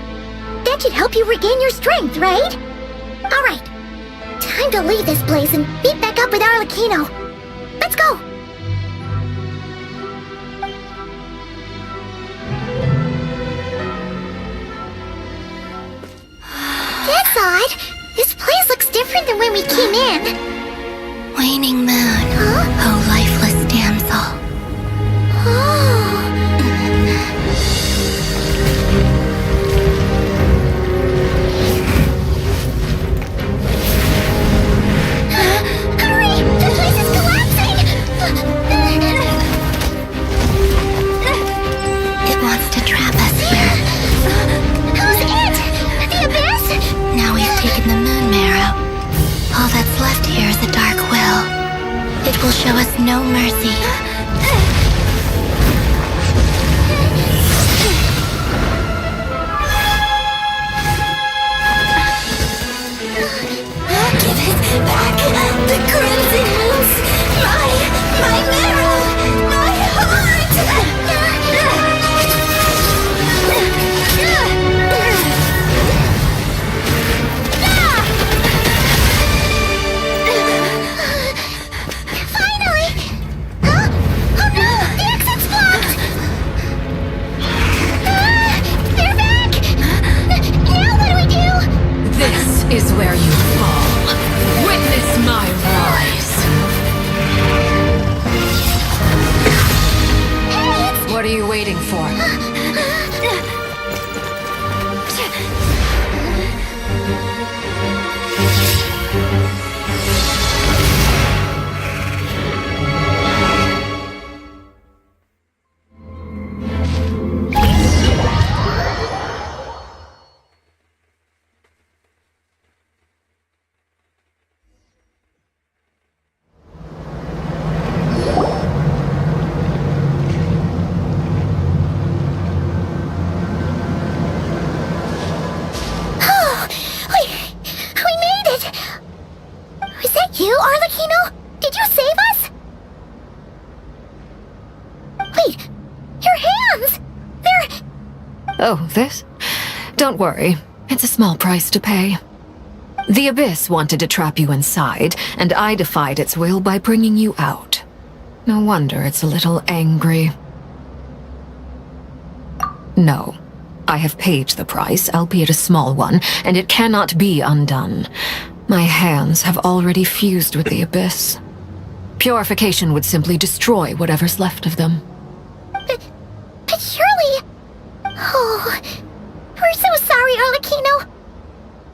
That should help you regain your strength, right? Alright, time to leave this place and meet back up with Arlecchino. Let's go! That's odd. This place looks different than when we came in. Waning moon, oh lifeless damsel. Hurry! The place is collapsing! It wants to trap us here. Who's it? The Abyss? Now we've taken the moon marrow. All that's left here is a dark will. It will show us no mercy. Give it back! The crimson moons! My marrow! My heart! Finally! Huh? Oh no! The exit's blocked! They're back! Now what do we do? This is where you fall. Witness my rise. What are you waiting for? We made it! Was that you, Arlecchino? Did you save us? Wait, your hands! They're... Oh, this? Don't worry. It's a small price to pay. The Abyss wanted to trap you inside, and I defied its will by bringing you out. No wonder it's a little angry. No. I have paid the price, albeit a small one, and it cannot be undone. My hands have already fused with the Abyss. Purification would simply destroy whatever's left of them. But surely... Oh... We're so sorry, Arlecchino.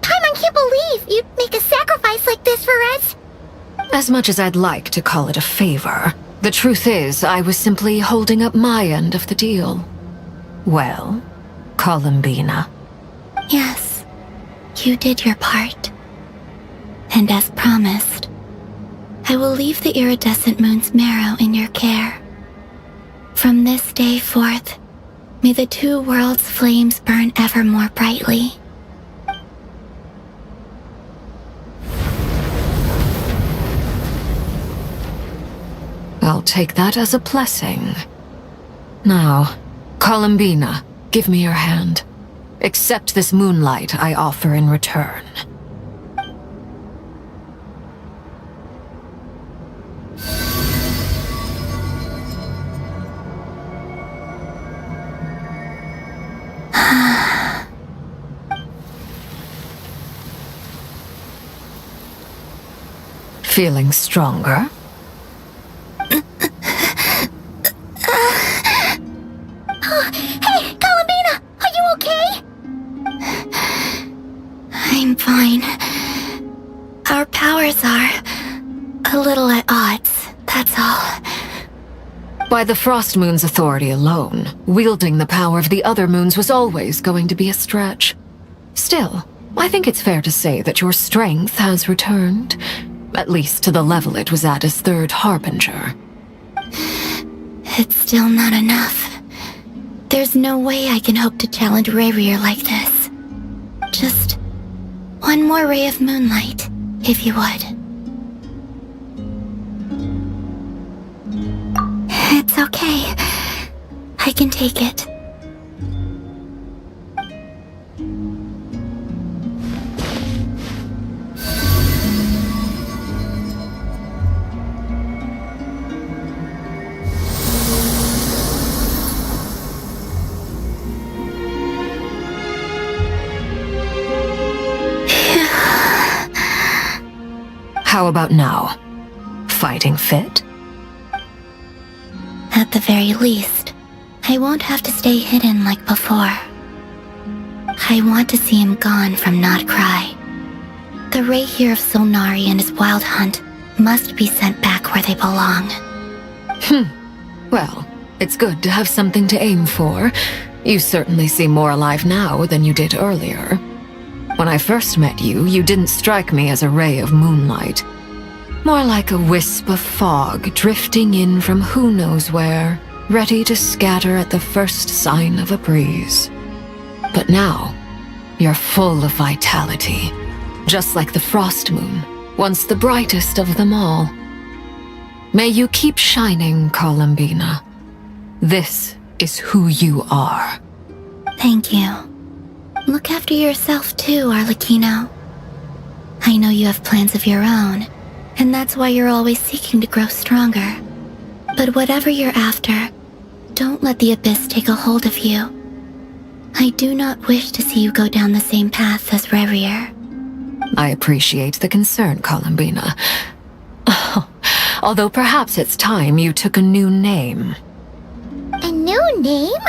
Paimon can't believe you'd make a sacrifice like this for us. As much as I'd like to call it a favor, the truth is I was simply holding up my end of the deal. Well, Columbina. Yes, you did your part. And as promised, I will leave the iridescent moon's marrow in your care. From this day forth, may the two worlds' flames burn ever more brightly. I'll take that as a blessing. Now, Columbina, give me your hand. Accept this moonlight I offer in return. Feeling stronger? Hey, Columbina! Are you okay? I'm fine. Our powers are a little at odds, that's all. By the Frost Moon's authority alone, wielding the power of the other moons was always going to be a stretch. Still, I think it's fair to say that your strength has returned, at least to the level it was at as Third Harbinger. It's still not enough. There's no way I can hope to challenge Rayrear like this. Just one more ray of moonlight, if you would. It's okay. I can take it. How about now? Fighting fit? At the very least, I won't have to stay hidden like before. I want to see him gone from Not Cry. The Rayrear of Solnari and his wild hunt must be sent back where they belong. Well, it's good to have something to aim for. You certainly seem more alive now than you did earlier. When I first met you, you didn't strike me as a ray of moonlight. More like a wisp of fog drifting in from who knows where, ready to scatter at the first sign of a breeze. But now, you're full of vitality, just like the Frost Moon, once the brightest of them all. May you keep shining, Columbina. This is who you are. Thank you. Look after yourself too, Arlecchino. I know you have plans of your own, and that's why you're always seeking to grow stronger. But whatever you're after, don't let the Abyss take a hold of you. I do not wish to see you go down the same path as Rayrear. I appreciate the concern, Columbina. Although perhaps it's time you took a new name. A new name?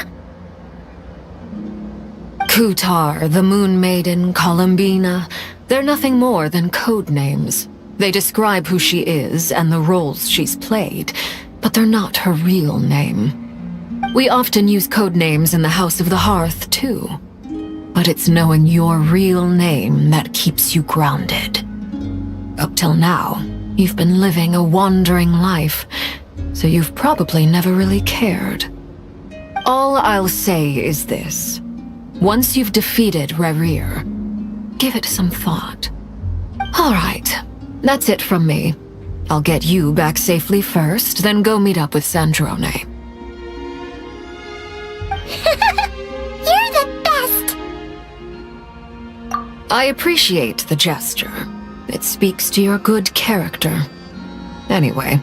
Kutar, the Moon Maiden, Columbina, they're nothing more than code names. They describe who she is and the roles she's played, but they're not her real name. We often use code names in the House of the Hearth, too. But it's knowing your real name that keeps you grounded. Up till now, you've been living a wandering life, so you've probably never really cared. All I'll say is this. Once you've defeated Rayrear, give it some thought. All right, that's it from me. I'll get you back safely first, then go meet up with Sandrone. You're the best! I appreciate the gesture. It speaks to your good character. Anyway,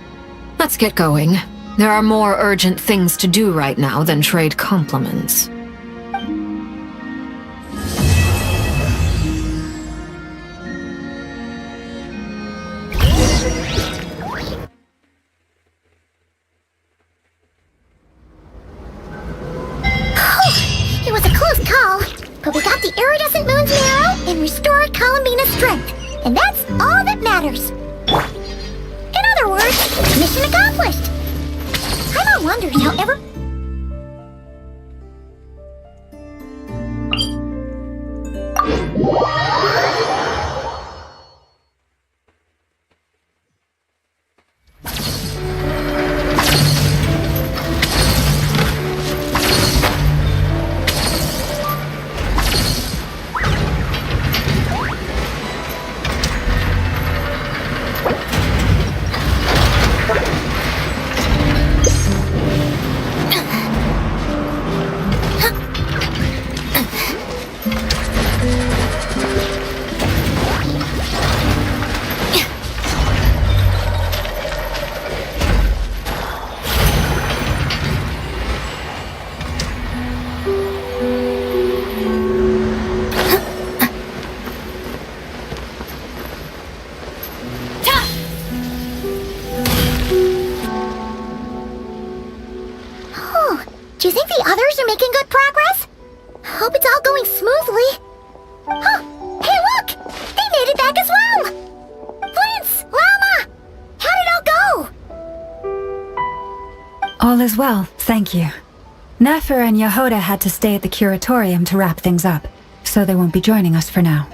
let's get going. There are more urgent things to do right now than trade compliments. It was a close call, but we got the iridescent moon's marrow and restored Columbina's strength, and that's all that matters. In other words, mission accomplished. Paimon wonders how ever... Do you think the others are making good progress? Hope it's all going smoothly. Oh, hey look! They made it back as well! Flint's! Llama! How did it all go? All is well, thank you. Nefer and Yehoda had to stay at the curatorium to wrap things up, so they won't be joining us for now.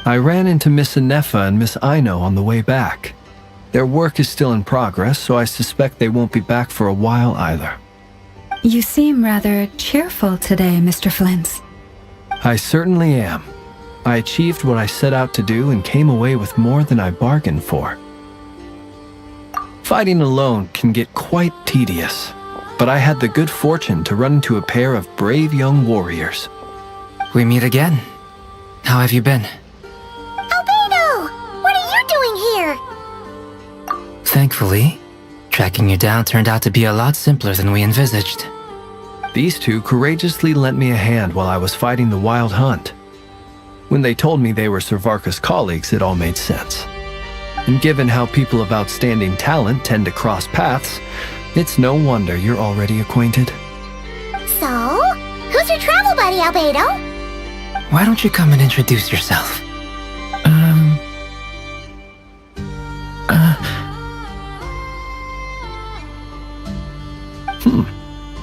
I ran into Miss Anefa and Miss Aino on the way back. Their work is still in progress, so I suspect they won't be back for a while either. You seem rather cheerful today, Mr. Flint's. I certainly am. I achieved what I set out to do and came away with more than I bargained for. Fighting alone can get quite tedious, but I had the good fortune to run into a pair of brave young warriors. We meet again. How have you been? Albedo! What are you doing here? Thankfully, tracking you down turned out to be a lot simpler than we envisaged. These two courageously lent me a hand while I was fighting the wild hunt. When they told me they were Servarka's colleagues, it all made sense. And given how people of outstanding talent tend to cross paths, it's no wonder you're already acquainted. So, who's your travel buddy, Albedo? Why don't you come and introduce yourself?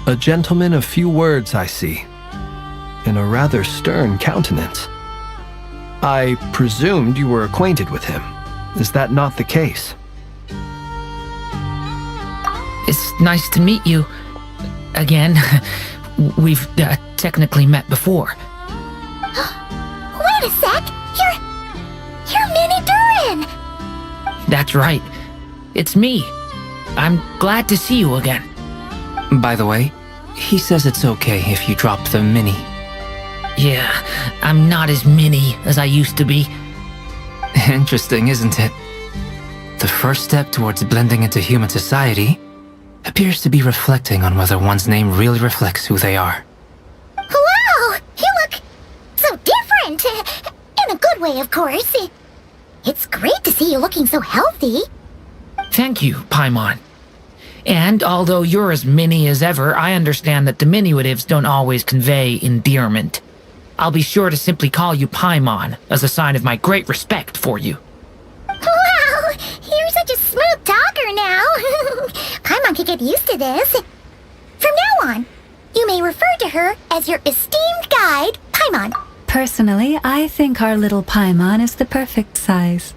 A gentleman of few words, I see, and a rather stern countenance. I presumed you were acquainted with him. Is that not the case? It's nice to meet you. Again. We've technically met before. Wait a sec! You're Minnie Durin! That's right. It's me. I'm glad to see you again. By the way, he says it's okay if you drop the mini. Yeah, I'm not as mini as I used to be. Interesting, isn't it? The first step towards blending into human society appears to be reflecting on whether one's name really reflects who they are. Wow! You look so different! In a good way, of course. It's great to see you looking so healthy. Thank you, Paimon. And although you're as mini as ever, I understand that diminutives don't always convey endearment. I'll be sure to simply call you Paimon as a sign of my great respect for you. Wow! You're such a smooth talker now. Paimon could get used to this. From now on, you may refer to her as your esteemed guide, Paimon. Personally, I think our little Paimon is the perfect size.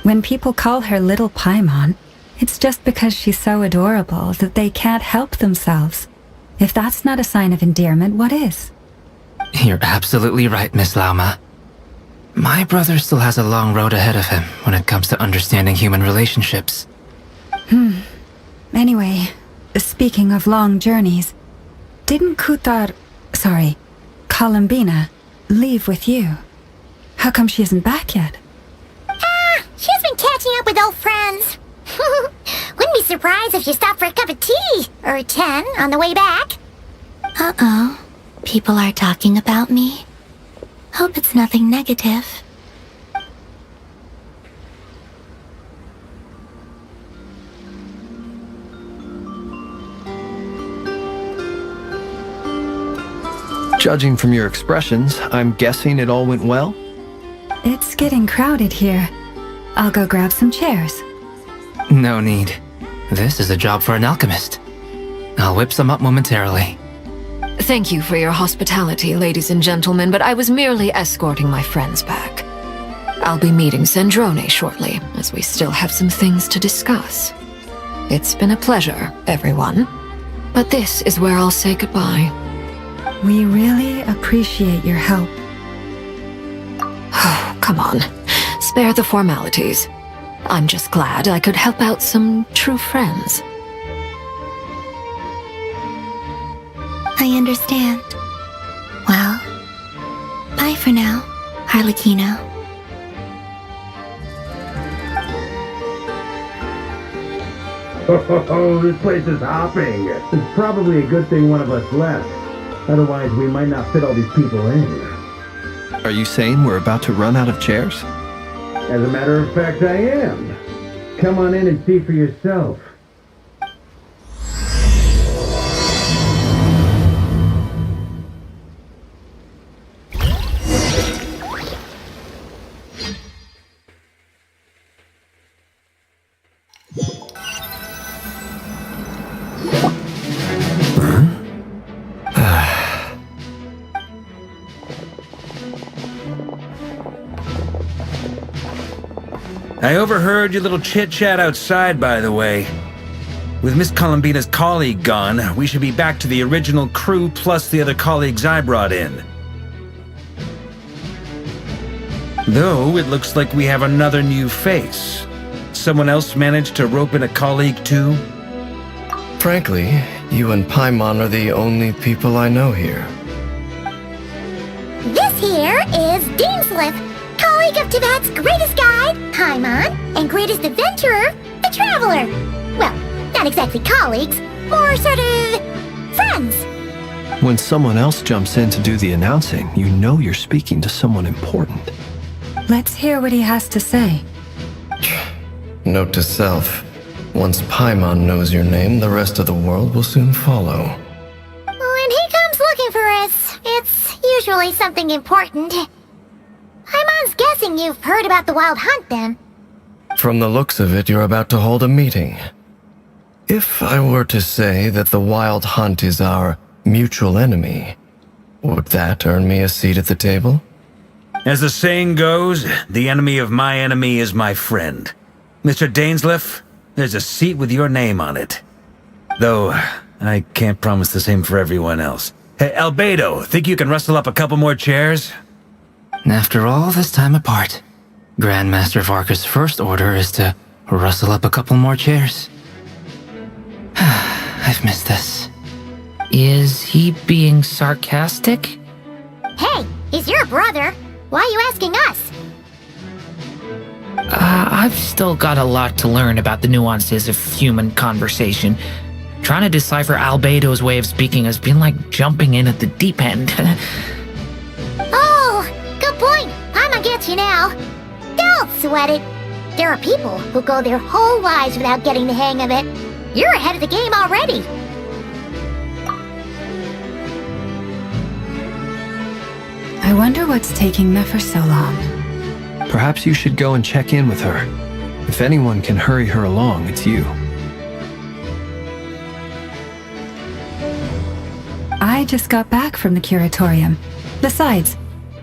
When people call her Little Paimon, it's just because she's so adorable that they can't help themselves. If that's not a sign of endearment, what is? You're absolutely right, Miss Lauma. My brother still has a long road ahead of him when it comes to understanding human relationships. Anyway, speaking of long journeys, didn't Columbina, leave with you? How come she isn't back yet? She's been catching up with old friends. Wouldn't be surprised if she stopped for a cup of tea or 10 on the way back. Uh-oh. People are talking about me. Hope it's nothing negative. Judging from your expressions, I'm guessing it all went well? It's getting crowded here. I'll go grab some chairs. No need. This is a job for an alchemist. I'll whip some up momentarily. Thank you for your hospitality, ladies and gentlemen, but I was merely escorting my friends back. I'll be meeting Zandrone shortly, as we still have some things to discuss. It's been a pleasure, everyone. But this is where I'll say goodbye. We really appreciate your help. Oh, come on. Spare the formalities. I'm just glad I could help out some true friends. I understand. Well, bye for now, Harlequino. Oh, this place is hopping. It's probably a good thing one of us left. Otherwise, we might not fit all these people in. Are you saying we're about to run out of chairs? As a matter of fact, I am. Come on in and see for yourself. I overheard your little chit-chat outside, by the way. With Miss Columbina's colleague gone, we should be back to the original crew plus the other colleagues I brought in. Though, it looks like we have another new face. Someone else managed to rope in a colleague too? Frankly, you and Paimon are the only people I know here. This here is Dainsliff, colleague of Tibet's greatest guide, Paimon, and greatest adventurer, the Traveler. Well, not exactly colleagues, more sort of friends. When someone else jumps in to do the announcing, you know you're speaking to someone important. Let's hear what he has to say. Note to self. Once Paimon knows your name, the rest of the world will soon follow. When he comes looking for us, it's usually something important. Paimon's guessing you've heard about the Wild Hunt, then. From the looks of it, you're about to hold a meeting. If I were to say that the Wild Hunt is our mutual enemy, would that earn me a seat at the table? As the saying goes, the enemy of my enemy is my friend. Mr. Dainsliff, there's a seat with your name on it. Though, I can't promise the same for everyone else. Hey, Albedo, think you can rustle up a couple more chairs? After all this time apart, Grandmaster Varka's first order is to rustle up a couple more chairs. I've missed this. Is he being sarcastic? Hey, he's your brother. Why are you asking us? I've still got a lot to learn about the nuances of human conversation. Trying to decipher Albedo's way of speaking has been like jumping in at the deep end. Oh, good point. Paimon gets you now. Don't sweat it. There are people who go their whole lives without getting the hang of it. You're ahead of the game already. I wonder what's taking Nefer so long. Perhaps you should go and check in with her. If anyone can hurry her along, it's you. I just got back from the curatorium. Besides,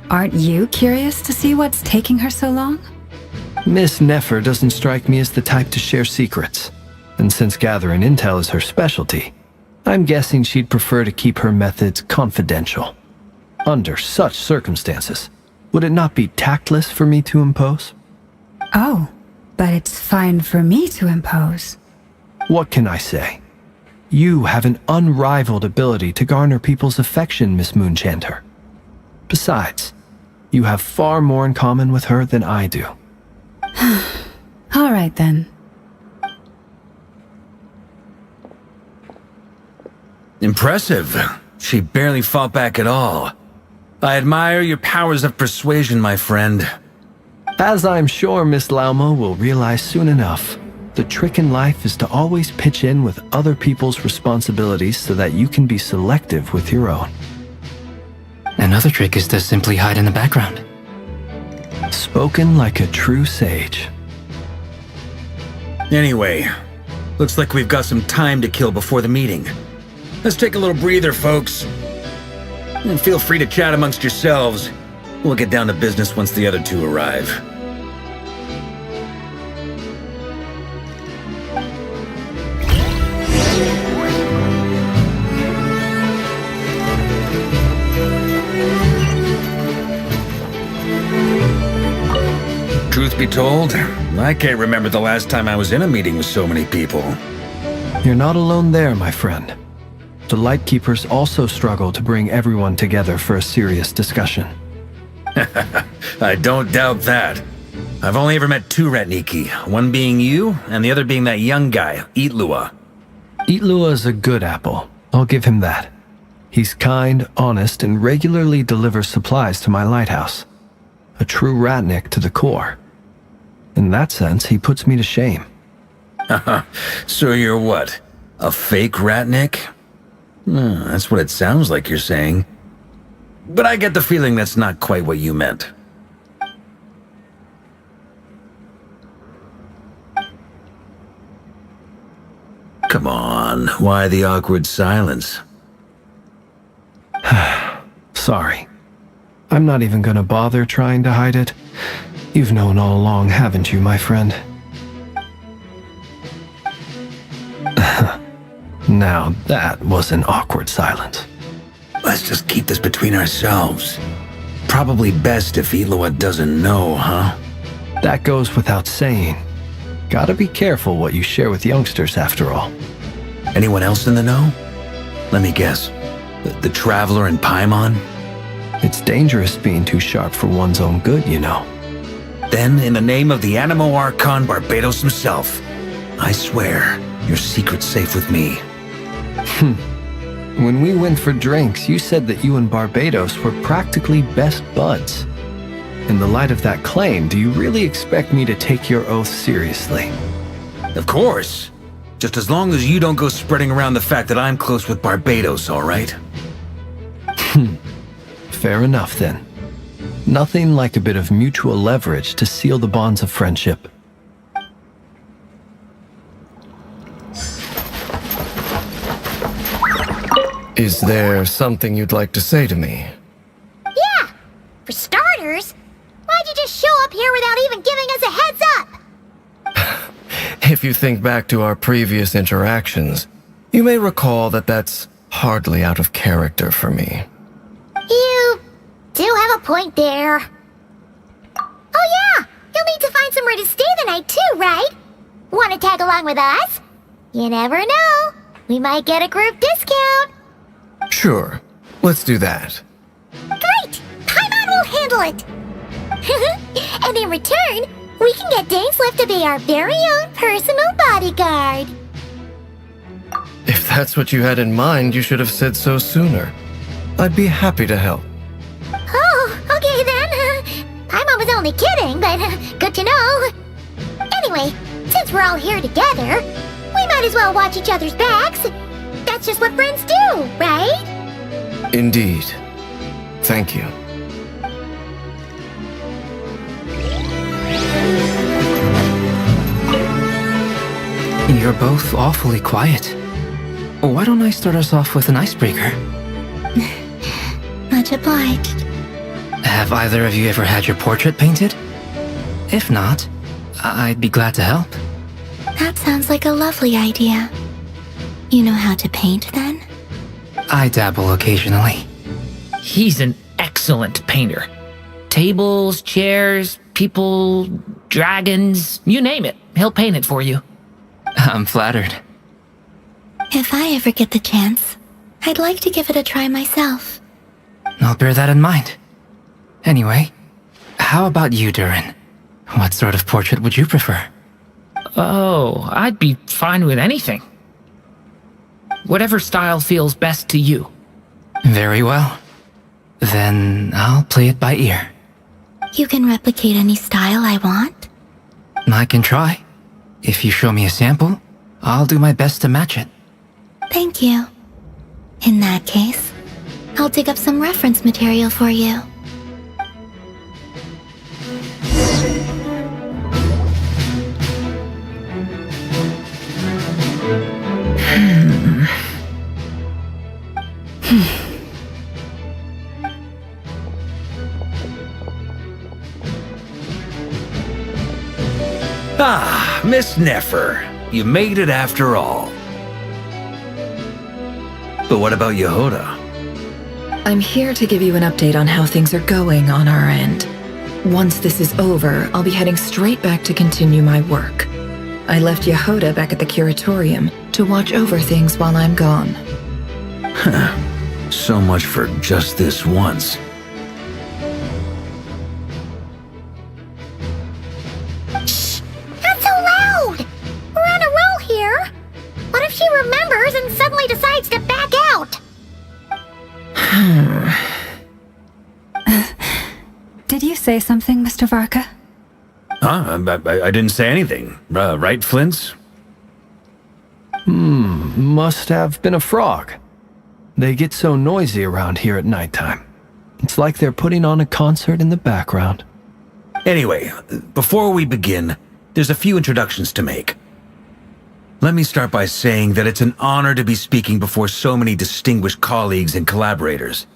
aren't you curious to see what's taking her so long? Miss Nefer doesn't strike me as the type to share secrets. And since gathering intel is her specialty, I'm guessing she'd prefer to keep her methods confidential. Under such circumstances, would it not be tactless for me to impose? Oh, but it's fine for me to impose. What can I say? You have an unrivaled ability to garner people's affection, Miss Moonchanter. Besides, you have far more in common with her than I do. All right, then. Impressive. She barely fought back at all. I admire your powers of persuasion, my friend. As I'm sure Miss Lauma will realize soon enough, the trick in life is to always pitch in with other people's responsibilities so that you can be selective with your own. Another trick is to simply hide in the background. Spoken like a true sage. Anyway, looks like we've got some time to kill before the meeting. Let's take a little breather, folks. And feel free to chat amongst yourselves. We'll get down to business once the other two arrive. Truth be told, I can't remember the last time I was in a meeting with so many people. You're not alone there, my friend. The Lightkeepers also struggle to bring everyone together for a serious discussion. I don't doubt that. I've only ever met two Ratniki, one being you, and the other being that young guy, Eatlua. Eatlua is a good apple, I'll give him that. He's kind, honest, and regularly delivers supplies to my lighthouse. A true Ratnik to the core. In that sense, he puts me to shame. So you're what? A fake Ratnik? That's what it sounds like you're saying. But I get the feeling that's not quite what you meant. Come on, why the awkward silence? Sorry. I'm not even gonna bother trying to hide it. You've known all along, haven't you, my friend? Now that was an awkward silence. Let's just keep this between ourselves. Probably best if Eloa doesn't know, huh? That goes without saying. Gotta be careful what you share with youngsters, after all. Anyone else in the know? Let me guess. The Traveler and Paimon? It's dangerous being too sharp for one's own good, you know. Then, in the name of the Animo Archon Barbados himself, I swear your secret's safe with me. When we went for drinks, you said that you and Barbados were practically best buds. In the light of that claim, do you really expect me to take your oath seriously? Of course. Just as long as you don't go spreading around the fact that I'm close with Barbados, all right? Fair enough, then. Nothing like a bit of mutual leverage to seal the bonds of friendship. Is there something you'd like to say to me? Yeah! For starters, why'd you just show up here without even giving us a heads up? If you think back to our previous interactions, you may recall that that's hardly out of character for me. You do have a point there. Oh yeah! You'll need to find somewhere to stay the night too, right? Want to tag along with us? You never know. We might get a group discount. Sure, let's do that. Great! Paimon will handle it! And in return, we can get Dainslift to be our very own personal bodyguard. If that's what you had in mind, you should have said so sooner. I'd be happy to help. Oh, okay then. Paimon was only kidding, but good to know. Anyway, since we're all here together, we might as well watch each other's backs. That's just what friends do, right? Indeed. Thank you. You're both awfully quiet. Why don't I start us off with an icebreaker? Much obliged. Have either of you ever had your portrait painted? If not, I'd be glad to help. That sounds like a lovely idea. You know how to paint, then? I dabble occasionally. He's an excellent painter. Tables, chairs, people, dragons, you name it. He'll paint it for you. I'm flattered. If I ever get the chance, I'd like to give it a try myself. I'll bear that in mind. Anyway, how about you, Durin? What sort of portrait would you prefer? Oh, I'd be fine with anything. Whatever style feels best to you. Very well. Then I'll play it by ear. You can replicate any style I want? I can try. If you show me a sample, I'll do my best to match it. Thank you. In that case, I'll dig up some reference material for you. Ah, Miss Nefer. You made it after all. But what about Yehoda? I'm here to give you an update on how things are going on our end. Once this is over, I'll be heading straight back to continue my work. I left Yehoda back at the curatorium to watch over things while I'm gone. So much for just this once. Not so loud! We're on a roll here. What if she remembers and suddenly decides to back out? Did you say something, Mr. Varka? Huh? I didn't say anything. Right, Flintz? Must have been a frog. They get so noisy around here at nighttime. It's like they're putting on a concert in the background. Anyway, before we begin, there's a few introductions to make. Let me start by saying that it's an honor to be speaking before so many distinguished colleagues and collaborators.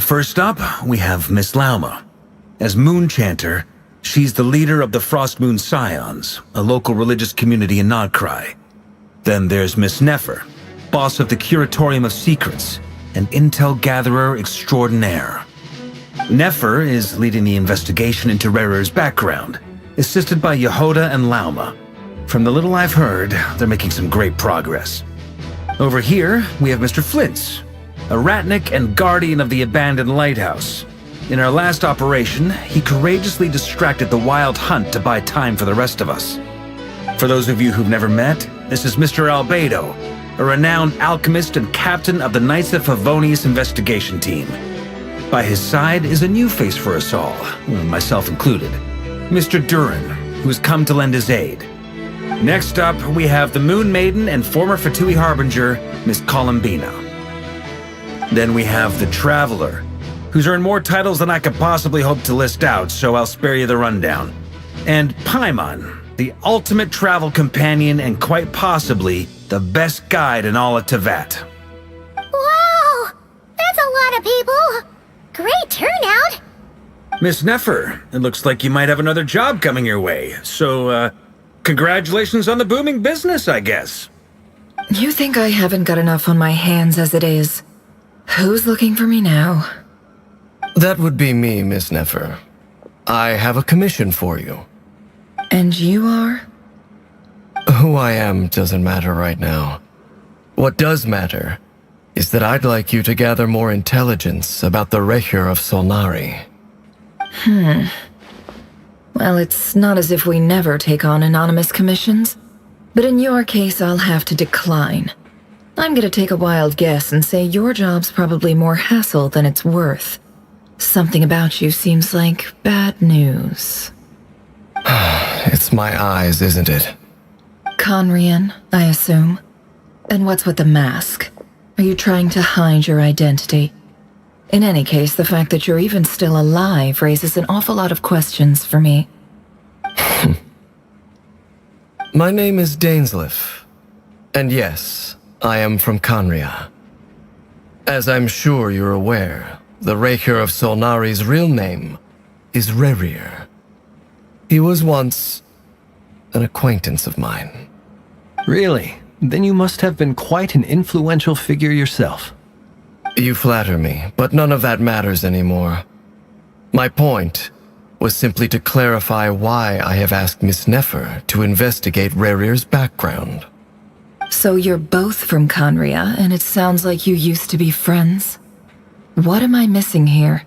First up, we have Miss Lauma. As Moon Chanter, She's the leader of the Frostmoon Scions, a local religious community in Nodcry. Then there's Miss Nefer, boss of the Curatorium of Secrets, an intel gatherer extraordinaire. Nefer is leading the investigation into Rerer's background, assisted by Yehoda and Lauma. From the little I've heard, they're making some great progress. Over here, we have Mr. Flintz, a ratnik and guardian of the abandoned lighthouse. In our last operation, he courageously distracted the Wild Hunt to buy time for the rest of us. For those of you who've never met, this is Mr. Albedo, a renowned alchemist and captain of the Knights of Favonius investigation team. By his side is a new face for us all, myself included, Mr. Durin, who's come to lend his aid. Next up, we have the Moon Maiden and former Fatui Harbinger, Miss Columbina. Then we have the Traveler, who's earned more titles than I could possibly hope to list out, so I'll spare you the rundown. And Paimon, the ultimate travel companion and quite possibly the best guide in all of Tevat. Wow! That's a lot of people! Great turnout! Miss Nefer, it looks like you might have another job coming your way, so, congratulations on the booming business, I guess. You think I haven't got enough on my hands as it is? Who's looking for me now? That would be me, Miss Nefer. I have a commission for you. And you are? Who I am doesn't matter right now. What does matter is that I'd like you to gather more intelligence about the Recher of Solnari. Well, it's not as if we never take on anonymous commissions. But in your case, I'll have to decline. I'm gonna take a wild guess and say your job's probably more hassle than it's worth. Something about you seems like bad news. It's my eyes, isn't it? Conrian, I assume. And what's with the mask? Are you trying to hide your identity? In any case, the fact that you're even still alive raises an awful lot of questions for me. My name is Dainsleif. And yes, I am from Conria. As I'm sure you're aware, the Recher of Solnari's real name is Rerir. He was once an acquaintance of mine. Really? Then you must have been quite an influential figure yourself. You flatter me, but none of that matters anymore. My point was simply to clarify why I have asked Miss Nefer to investigate Rerir's background. So you're both from Conria, and it sounds like you used to be friends? What am I missing here?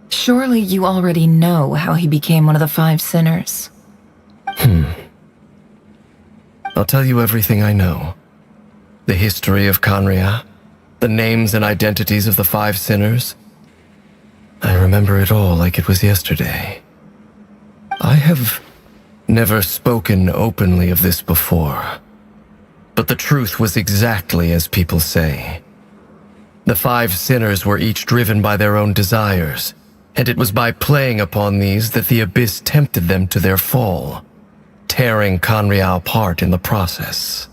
Surely you already know how he became one of the 5 sinners. I'll tell you everything I know. The history of Conria, the names and identities of the 5 sinners. I remember it all like it was yesterday. I have never spoken openly of this before. But the truth was exactly as people say. The 5 sinners were each driven by their own desires, and it was by playing upon these that the Abyss tempted them to their fall, tearing Conria apart in the process.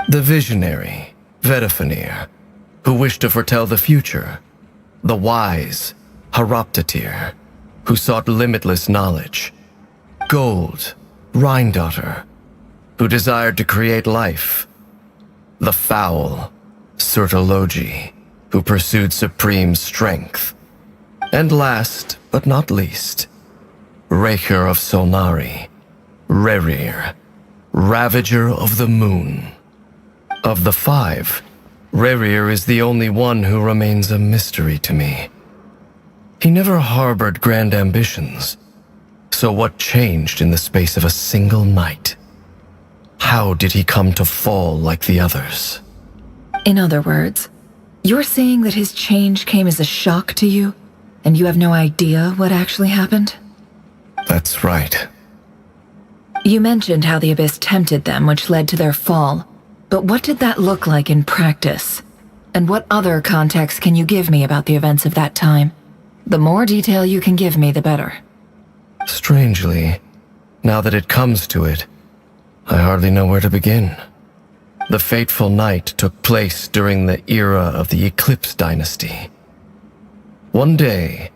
The visionary, Vedafanir, who wished to foretell the future. The wise, Haroptatir, who sought limitless knowledge. Gold, Rhindaughter, who desired to create life. The foul, Sertologi, who pursued supreme strength. And last, but not least, Recher of Solnari, Rerir, Ravager of the Moon. Of the 5, Rerir is the only one who remains a mystery to me. He never harbored grand ambitions. So what changed in the space of a single night? How did he come to fall like the others? In other words, you're saying that his change came as a shock to you, and you have no idea what actually happened? That's right. You mentioned how the Abyss tempted them, which led to their fall. But what did that look like in practice? And what other context can you give me about the events of that time? The more detail you can give me, the better. Strangely, now that it comes to it, I hardly know where to begin. The fateful night took place during the era of the Eclipse Dynasty. One day,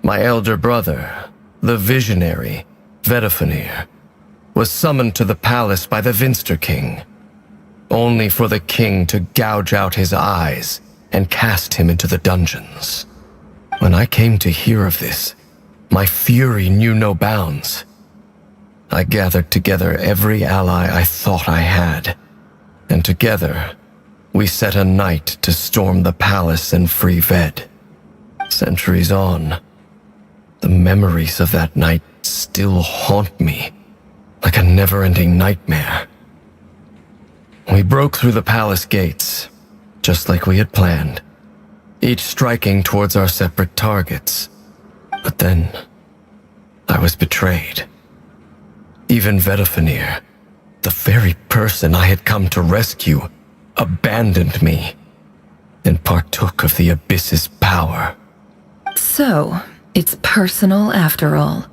my elder brother, the Visionary, Vedifenir, was summoned to the palace by the Vinster King, only for the king to gouge out his eyes and cast him into the dungeons. When I came to hear of this, my fury knew no bounds. I gathered together every ally I thought I had, and together we set a night to storm the palace and free Ved. Centuries on, the memories of that night still haunt me like a never-ending nightmare. We broke through the palace gates, just like we had planned, each striking towards our separate targets. But then, I was betrayed. Even Vedifenir, the very person I had come to rescue, abandoned me and partook of the Abyss's power. So, it's personal after all.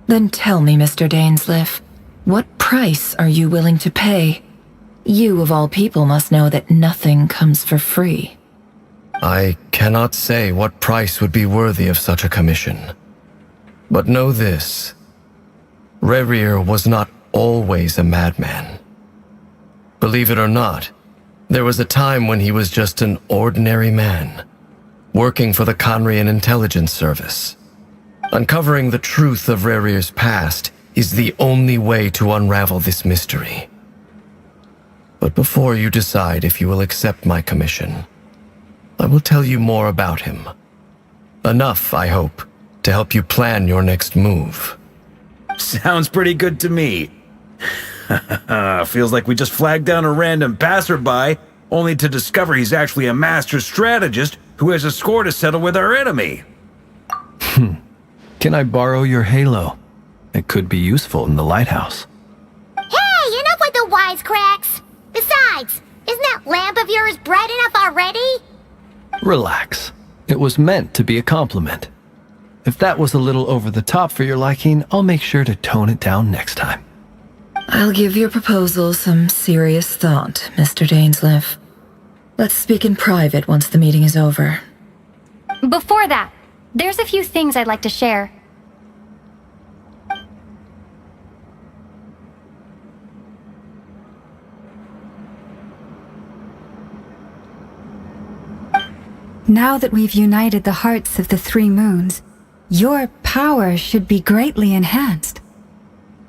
Then tell me, Mr. Dainsleif, what price are you willing to pay? You, of all people, must know that nothing comes for free. I cannot say what price would be worthy of such a commission. But know this. Rerir was not always a madman. Believe it or not, there was a time when he was just an ordinary man, working for the Conrian Intelligence Service. Uncovering the truth of Rerir's past is the only way to unravel this mystery. But before you decide if you will accept my commission, I will tell you more about him. Enough, I hope, to help you plan your next move. Sounds pretty good to me. Feels like we just flagged down a random passerby, only to discover he's actually a master strategist who has a score to settle with our enemy. Can I borrow your halo? It could be useful in the lighthouse. Hey, enough with the wisecracks! Besides, isn't that lamp of yours bright enough already? Relax. It was meant to be a compliment. If that was a little over the top for your liking, I'll make sure to tone it down next time. I'll give your proposal some serious thought, Mr. Dainsleif. Let's speak in private once the meeting is over. Before that, there's a few things I'd like to share. Now that we've united the hearts of the three moons, your power should be greatly enhanced.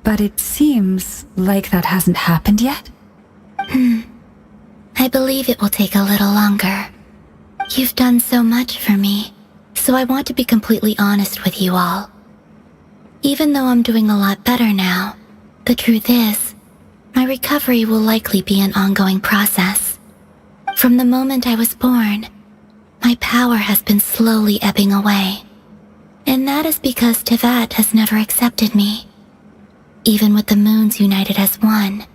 But it seems like that hasn't happened yet? I believe it will take a little longer. You've done so much for me, so I want to be completely honest with you all. Even though I'm doing a lot better now, the truth is, my recovery will likely be an ongoing process. From the moment I was born, my power has been slowly ebbing away. And that is because Tevat has never accepted me. Even with the moons united as one,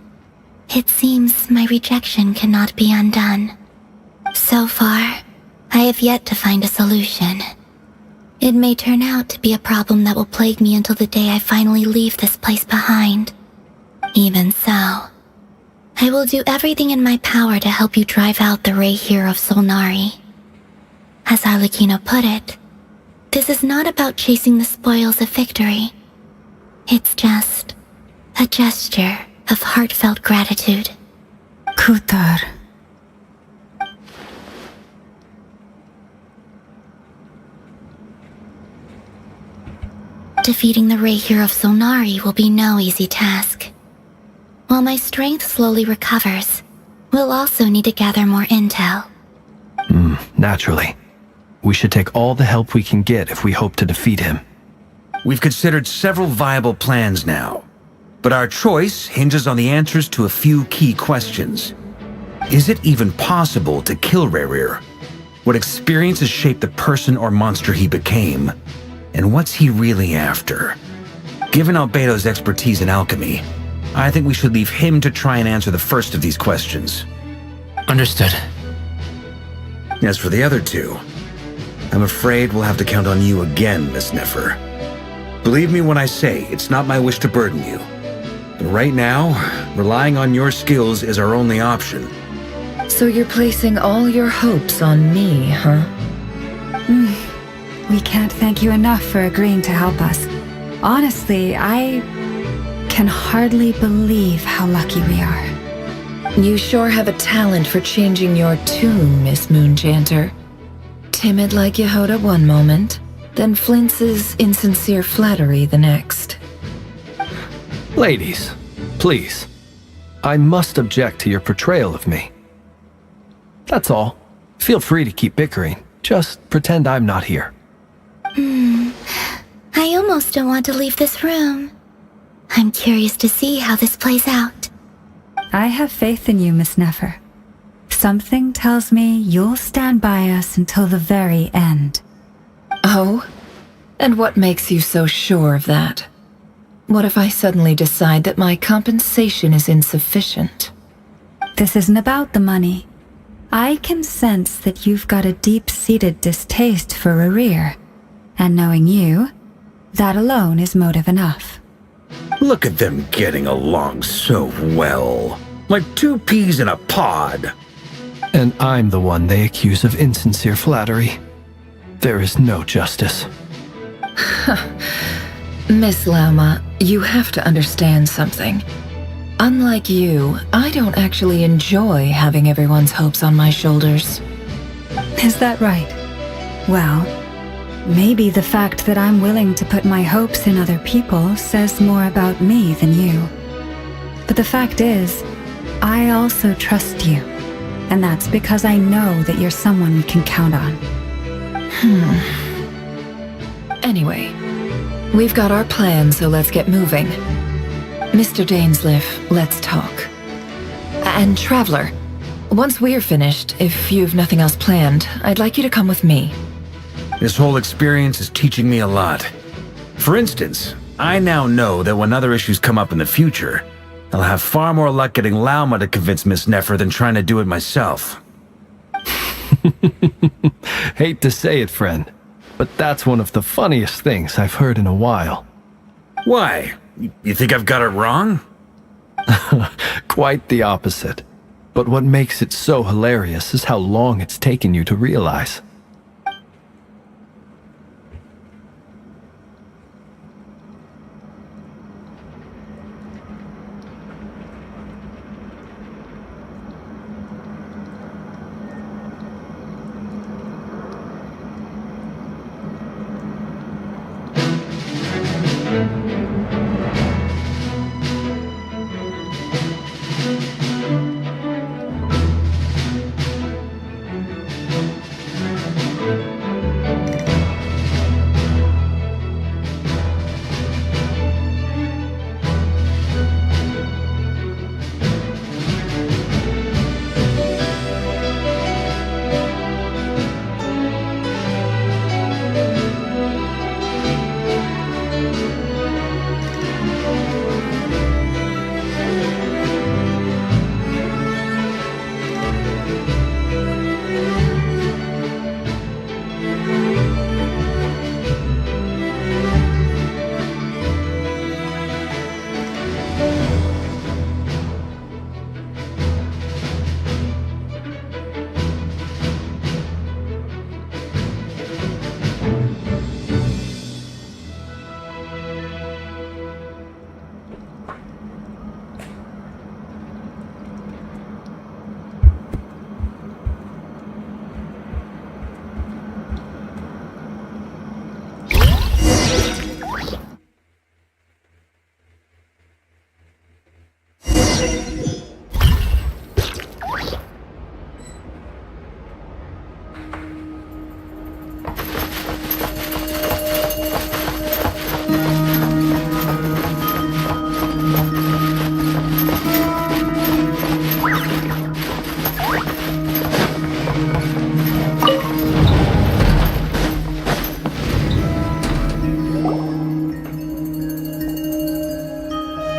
it seems my rejection cannot be undone. So far, I have yet to find a solution. It may turn out to be a problem that will plague me until the day I finally leave this place behind. Even so, I will do everything in my power to help you drive out the Rayhir of Solnari. As Arlecchino put it, this is not about chasing the spoils of victory. It's just a gesture of heartfelt gratitude. Kutar. Defeating the Rayhir of Solnari will be no easy task. While my strength slowly recovers, we'll also need to gather more intel. Naturally. We should take all the help we can get if we hope to defeat him. We've considered several viable plans now, but our choice hinges on the answers to a few key questions. Is it even possible to kill Rerir? What experiences shaped the person or monster he became? And what's he really after? Given Albedo's expertise in alchemy, I think we should leave him to try and answer the first of these questions. Understood. As for the other two, I'm afraid we'll have to count on you again, Miss Nefer. Believe me when I say it's not my wish to burden you. But right now, relying on your skills is our only option. So you're placing all your hopes on me, huh? We can't thank you enough for agreeing to help us. Honestly, I can hardly believe how lucky we are. You sure have a talent for changing your tune, Miss Moonchanter. Timid like Yehoda one moment, then flinces insincere flattery the next. Ladies, please. I must object to your portrayal of me. That's all. Feel free to keep bickering. Just pretend I'm not here. I almost don't want to leave this room. I'm curious to see how this plays out. I have faith in you, Miss Nefer. Something tells me you'll stand by us until the very end. Oh? And what makes you so sure of that? What if I suddenly decide that my compensation is insufficient? This isn't about the money. I can sense that you've got a deep-seated distaste for Rerir. And knowing you, that alone is motive enough. Look at them getting along so well. Like two peas in a pod. And I'm the one they accuse of insincere flattery. There is no justice. Miss Lauma, you have to understand something. Unlike you, I don't actually enjoy having everyone's hopes on my shoulders. Is that right? Well, maybe the fact that I'm willing to put my hopes in other people says more about me than you. But the fact is, I also trust you. And that's because I know that you're someone we can count on. Anyway, we've got our plan, so let's get moving. Mr. Dainsleif, let's talk. And Traveler, once we're finished, if you've nothing else planned, I'd like you to come with me. This whole experience is teaching me a lot. For instance, I now know that when other issues come up in the future, I'll have far more luck getting Lauma to convince Miss Nefer than trying to do it myself. Hate to say it, friend, but that's one of the funniest things I've heard in a while. Why? You think I've got it wrong? Quite the opposite. But what makes it so hilarious is how long it's taken you to realize.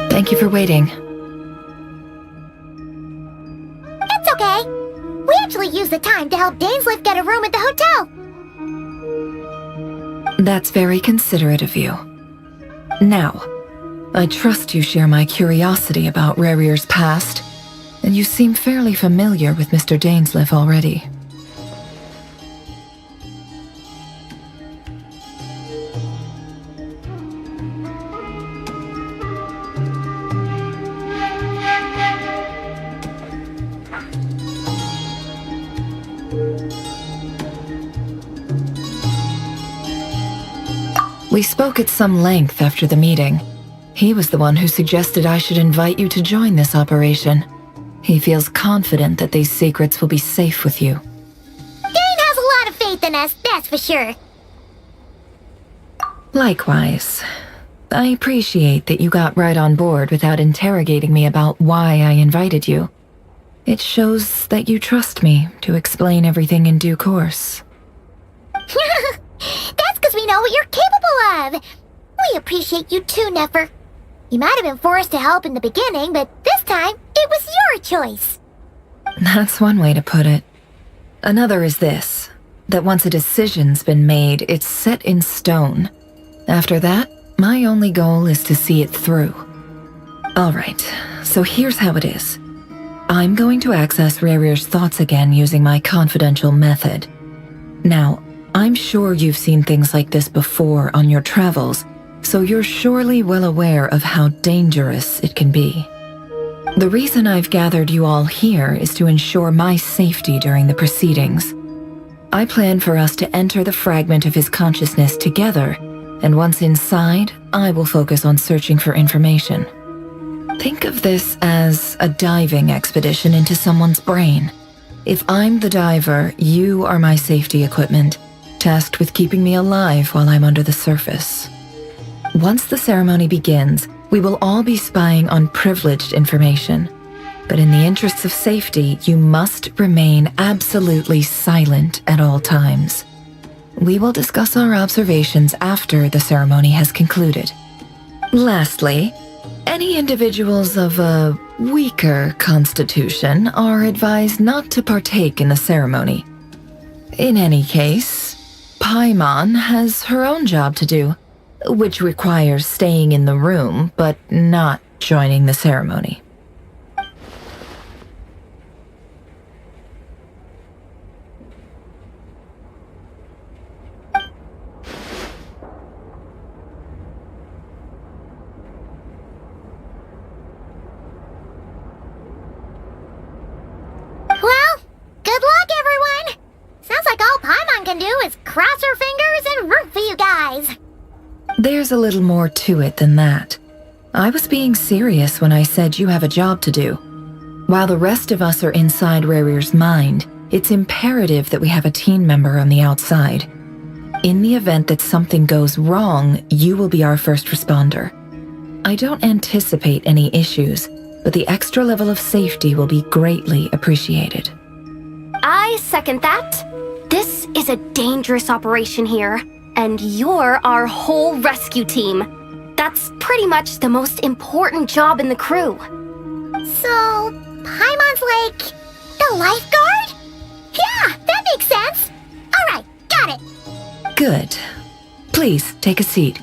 Thank you for waiting. It's okay. We actually used the time to help Dainsleif get a room at the hotel. That's very considerate of you. Now, I trust you share my curiosity about Rerir's past, and you seem fairly familiar with Mr. Dainsleif already. We spoke at some length after the meeting. He was the one who suggested I should invite you to join this operation. He feels confident that these secrets will be safe with you. Dane has a lot of faith in us, that's for sure. Likewise. I appreciate that you got right on board without interrogating me about why I invited you. It shows that you trust me to explain everything in due course. That's because we know what you're capable of. We appreciate you too, Nefer. You might have been forced to help in the beginning, but this time, it was your choice. That's one way to put it. Another is this, that once a decision's been made, it's set in stone. After that, my only goal is to see it through. Alright, so here's how it is. I'm going to access Rarier's thoughts again using my confidential method. Now, I'm sure you've seen things like this before on your travels, so you're surely well aware of how dangerous it can be. The reason I've gathered you all here is to ensure my safety during the proceedings. I plan for us to enter the fragment of his consciousness together, and once inside, I will focus on searching for information. Think of this as a diving expedition into someone's brain. If I'm the diver, you are my safety equipment, tasked with keeping me alive while I'm under the surface. Once the ceremony begins, we will all be spying on privileged information. But in the interests of safety, you must remain absolutely silent at all times. We will discuss our observations after the ceremony has concluded. Lastly, any individuals of a weaker constitution are advised not to partake in the ceremony. In any case, Paimon has her own job to do, which requires staying in the room but not joining the ceremony. Well, good luck, everyone! Sounds like all Paimon can do is cross her fingers and root for you guys. There's a little more to it than that. I was being serious when I said you have a job to do. While the rest of us are inside Rarier's mind, it's imperative that we have a team member on the outside. In the event that something goes wrong, you will be our first responder. I don't anticipate any issues, but the extra level of safety will be greatly appreciated. I second that. This is a dangerous operation here, and you're our whole rescue team. That's pretty much the most important job in the crew. So, Paimon's like the lifeguard? Yeah, that makes sense. Alright, got it. Good. Please, take a seat.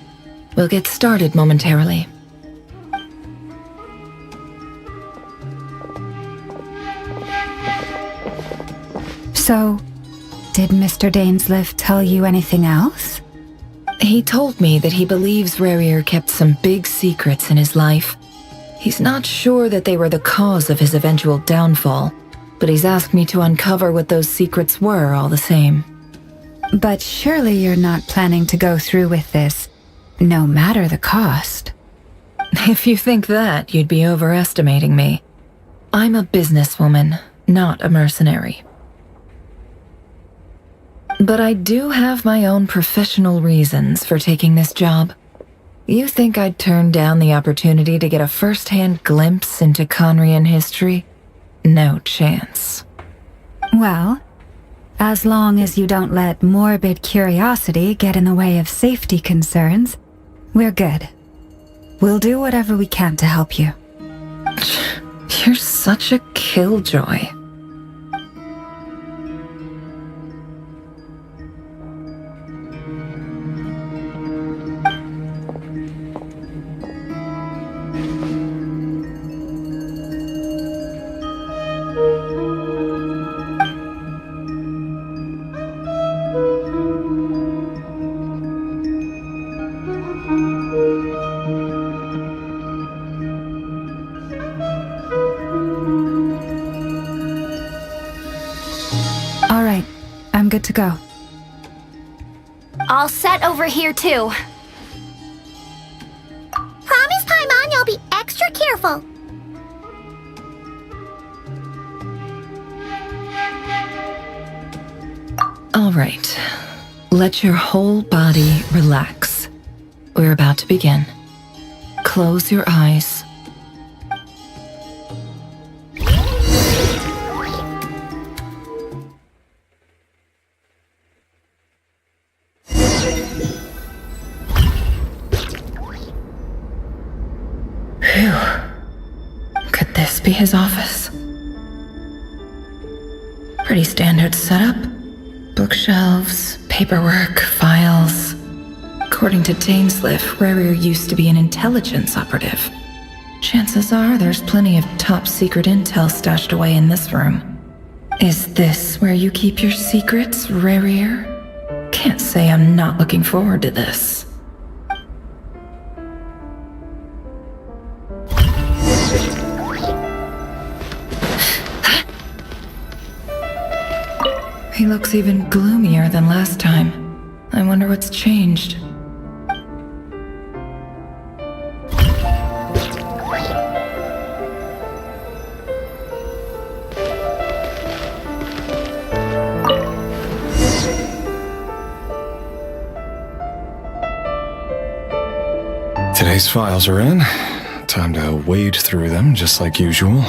We'll get started momentarily. So, did Mr. Dainsliff tell you anything else? He told me that he believes Rarier kept some big secrets in his life. He's not sure that they were the cause of his eventual downfall, but he's asked me to uncover what those secrets were all the same. But surely you're not planning to go through with this, no matter the cost. If you think that, you'd be overestimating me. I'm a businesswoman, not a mercenary. But I do have my own professional reasons for taking this job. You think I'd turn down the opportunity to get a first-hand glimpse into Conrian history? No chance. Well, as long as you don't let morbid curiosity get in the way of safety concerns, we're good. We'll do whatever we can to help you. You're such a killjoy. All right, I'm good to go. All set over here too. All right. Let your whole body relax. We're about to begin. Close your eyes. Phew. Could this be his office? Pretty standard setup. Bookshelves, paperwork, files. According to Dainsliff, Rarier used to be an intelligence operative. Chances are there's plenty of top secret intel stashed away in this room. Is this where you keep your secrets, Rarier? Can't say I'm not looking forward to this. He looks even gloomier than last time. I wonder what's changed. Today's files are in. Time to wade through them just like usual.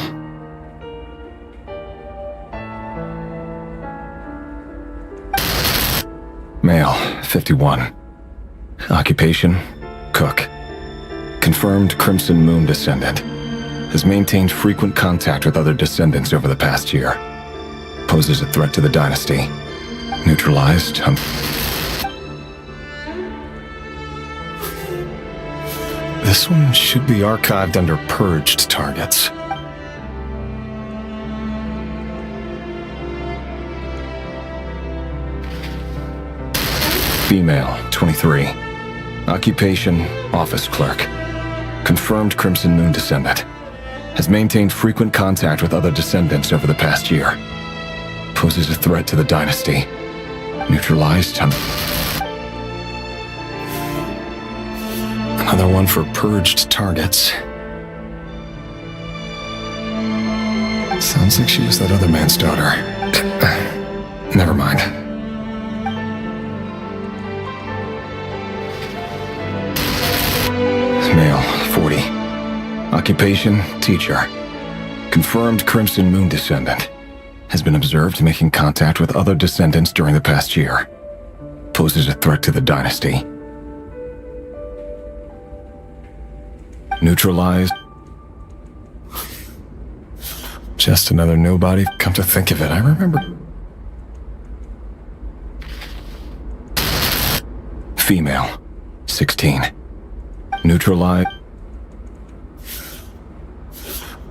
Male, 51. Occupation, cook. Confirmed Crimson Moon descendant. Has maintained frequent contact with other descendants over the past year. Poses a threat to the dynasty. Neutralized. This one should be archived under purged targets. Female, 23. Occupation, office clerk. Confirmed Crimson Moon descendant. Has maintained frequent contact with other descendants over the past year. Poses a threat to the dynasty. Neutralized. Another one for purged targets. Sounds like she was that other man's daughter. Never mind. Male, 40. Occupation, teacher. Confirmed Crimson Moon descendant. Has been observed making contact with other descendants during the past year. Poses a threat to the dynasty. Neutralized. Just another nobody, come to think of it, I remember. Female, 16. Neutralized.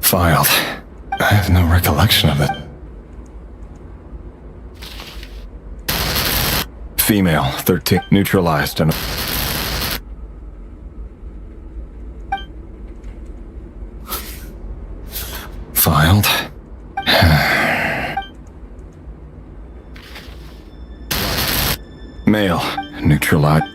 Filed. I have no recollection of it. Female, 13. Neutralized and... Filed. Male, neutralized.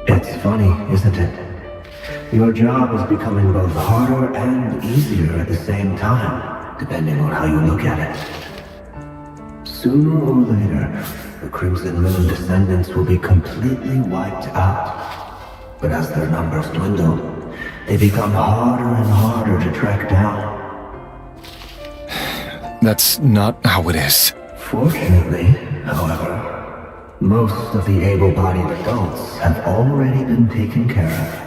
It's funny, isn't it? Your job is becoming both harder and easier at the same time, depending on how you look at it. Sooner or later, the Crimson Moon descendants will be completely wiped out. But as their numbers dwindle, they become harder and harder to track down. That's not how it is. Fortunately, however, most of the able-bodied adults have already been taken care of.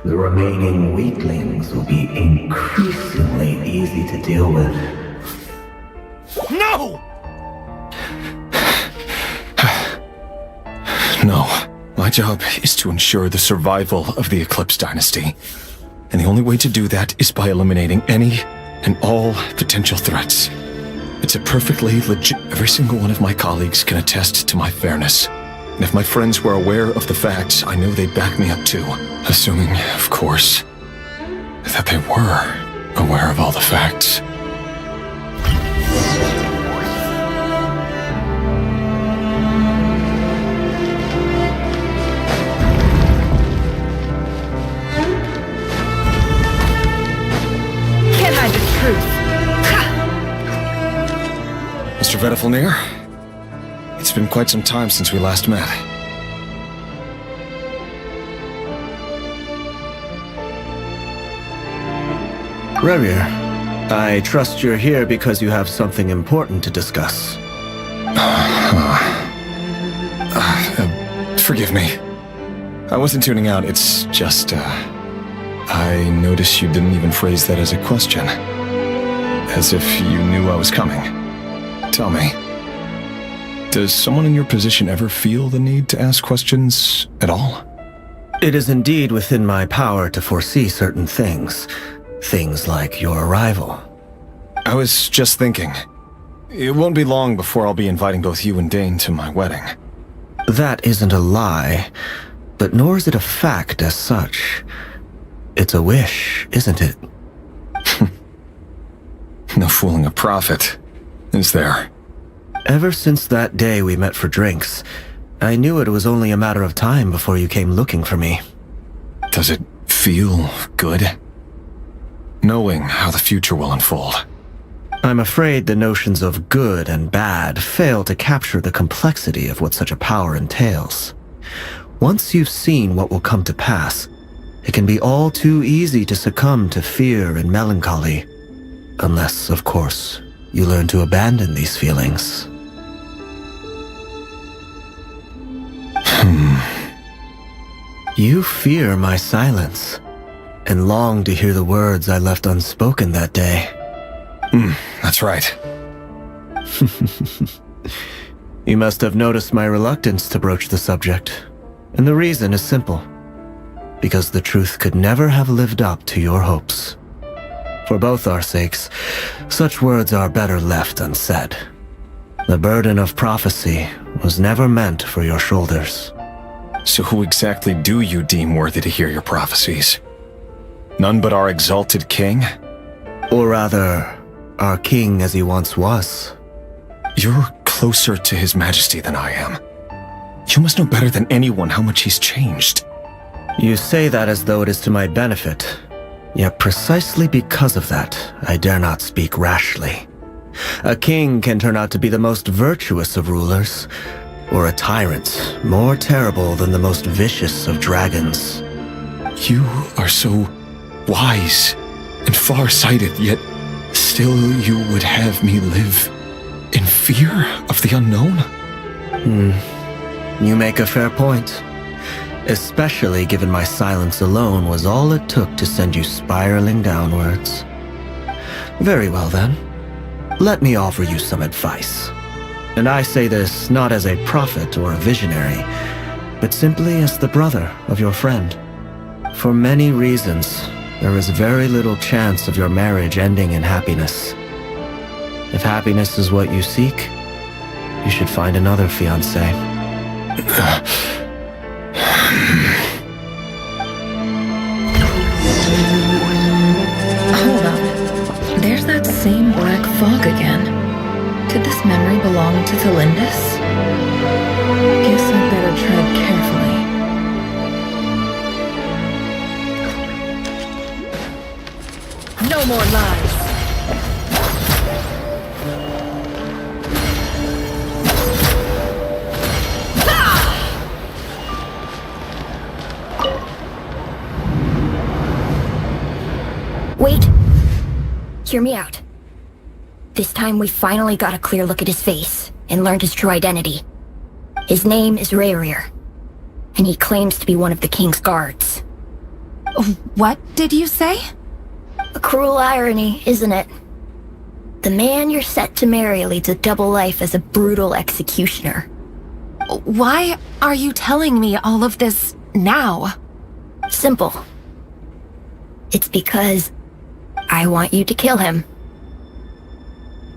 The remaining weaklings will be increasingly easy to deal with. No! No. My job is to ensure the survival of the Eclipse Dynasty. And the only way to do that is by eliminating any and all potential threats. It's a perfectly legit... Every single one of my colleagues can attest to my fairness. And if my friends were aware of the facts, I know they'd back me up too. Assuming, of course, that they were aware of all the facts. truth. Mr. Vedifalnir, it's been quite some time since we last met. Rerir, I trust you're here because you have something important to discuss. Forgive me. I wasn't tuning out, it's just, I noticed you didn't even phrase that as a question. As if you knew I was coming. Tell me, does someone in your position ever feel the need to ask questions at all? It is indeed within my power to foresee certain things. Things like your arrival. I was just thinking. It won't be long before I'll be inviting both you and Dane to my wedding. That isn't a lie, but nor is it a fact as such. It's a wish, isn't it? No fooling a prophet, is there? Ever since that day we met for drinks, I knew it was only a matter of time before you came looking for me. Does it feel good? Knowing how the future will unfold. I'm afraid the notions of good and bad fail to capture the complexity of what such a power entails. Once you've seen what will come to pass, it can be all too easy to succumb to fear and melancholy. Unless, of course, you learn to abandon these feelings. You fear my silence, and long to hear the words I left unspoken that day. That's right. You must have noticed my reluctance to broach the subject, and the reason is simple. Because the truth could never have lived up to your hopes. For both our sakes, such words are better left unsaid. The burden of prophecy was never meant for your shoulders. So who exactly do you deem worthy to hear your prophecies? None but our exalted king? Or rather, our king as he once was. You're closer to his majesty than I am. You must know better than anyone how much he's changed. You say that as though it is to my benefit. Yet precisely because of that, I dare not speak rashly. A king can turn out to be the most virtuous of rulers, or a tyrant more terrible than the most vicious of dragons. You are so wise and far-sighted, yet still you would have me live in fear of the unknown? You make a fair point. Especially given my silence alone was all it took to send you spiraling downwards. Very well then. Let me offer you some advice. And I say this not as a prophet or a visionary, but simply as the brother of your friend. For many reasons, there is very little chance of your marriage ending in happiness. If happiness is what you seek, you should find another fiancé. Hold on. There's that same black fog again. Could this memory belong to Thelindis? Guess I'd better tread carefully. No more lies. Wait. Hear me out. This time we finally got a clear look at his face and learned his true identity. His name is Rerir, and he claims to be one of the king's guards. What did you say? A cruel irony, isn't it? The man you're set to marry leads a double life as a brutal executioner. Why are you telling me all of this now? Simple. It's because I want you to kill him.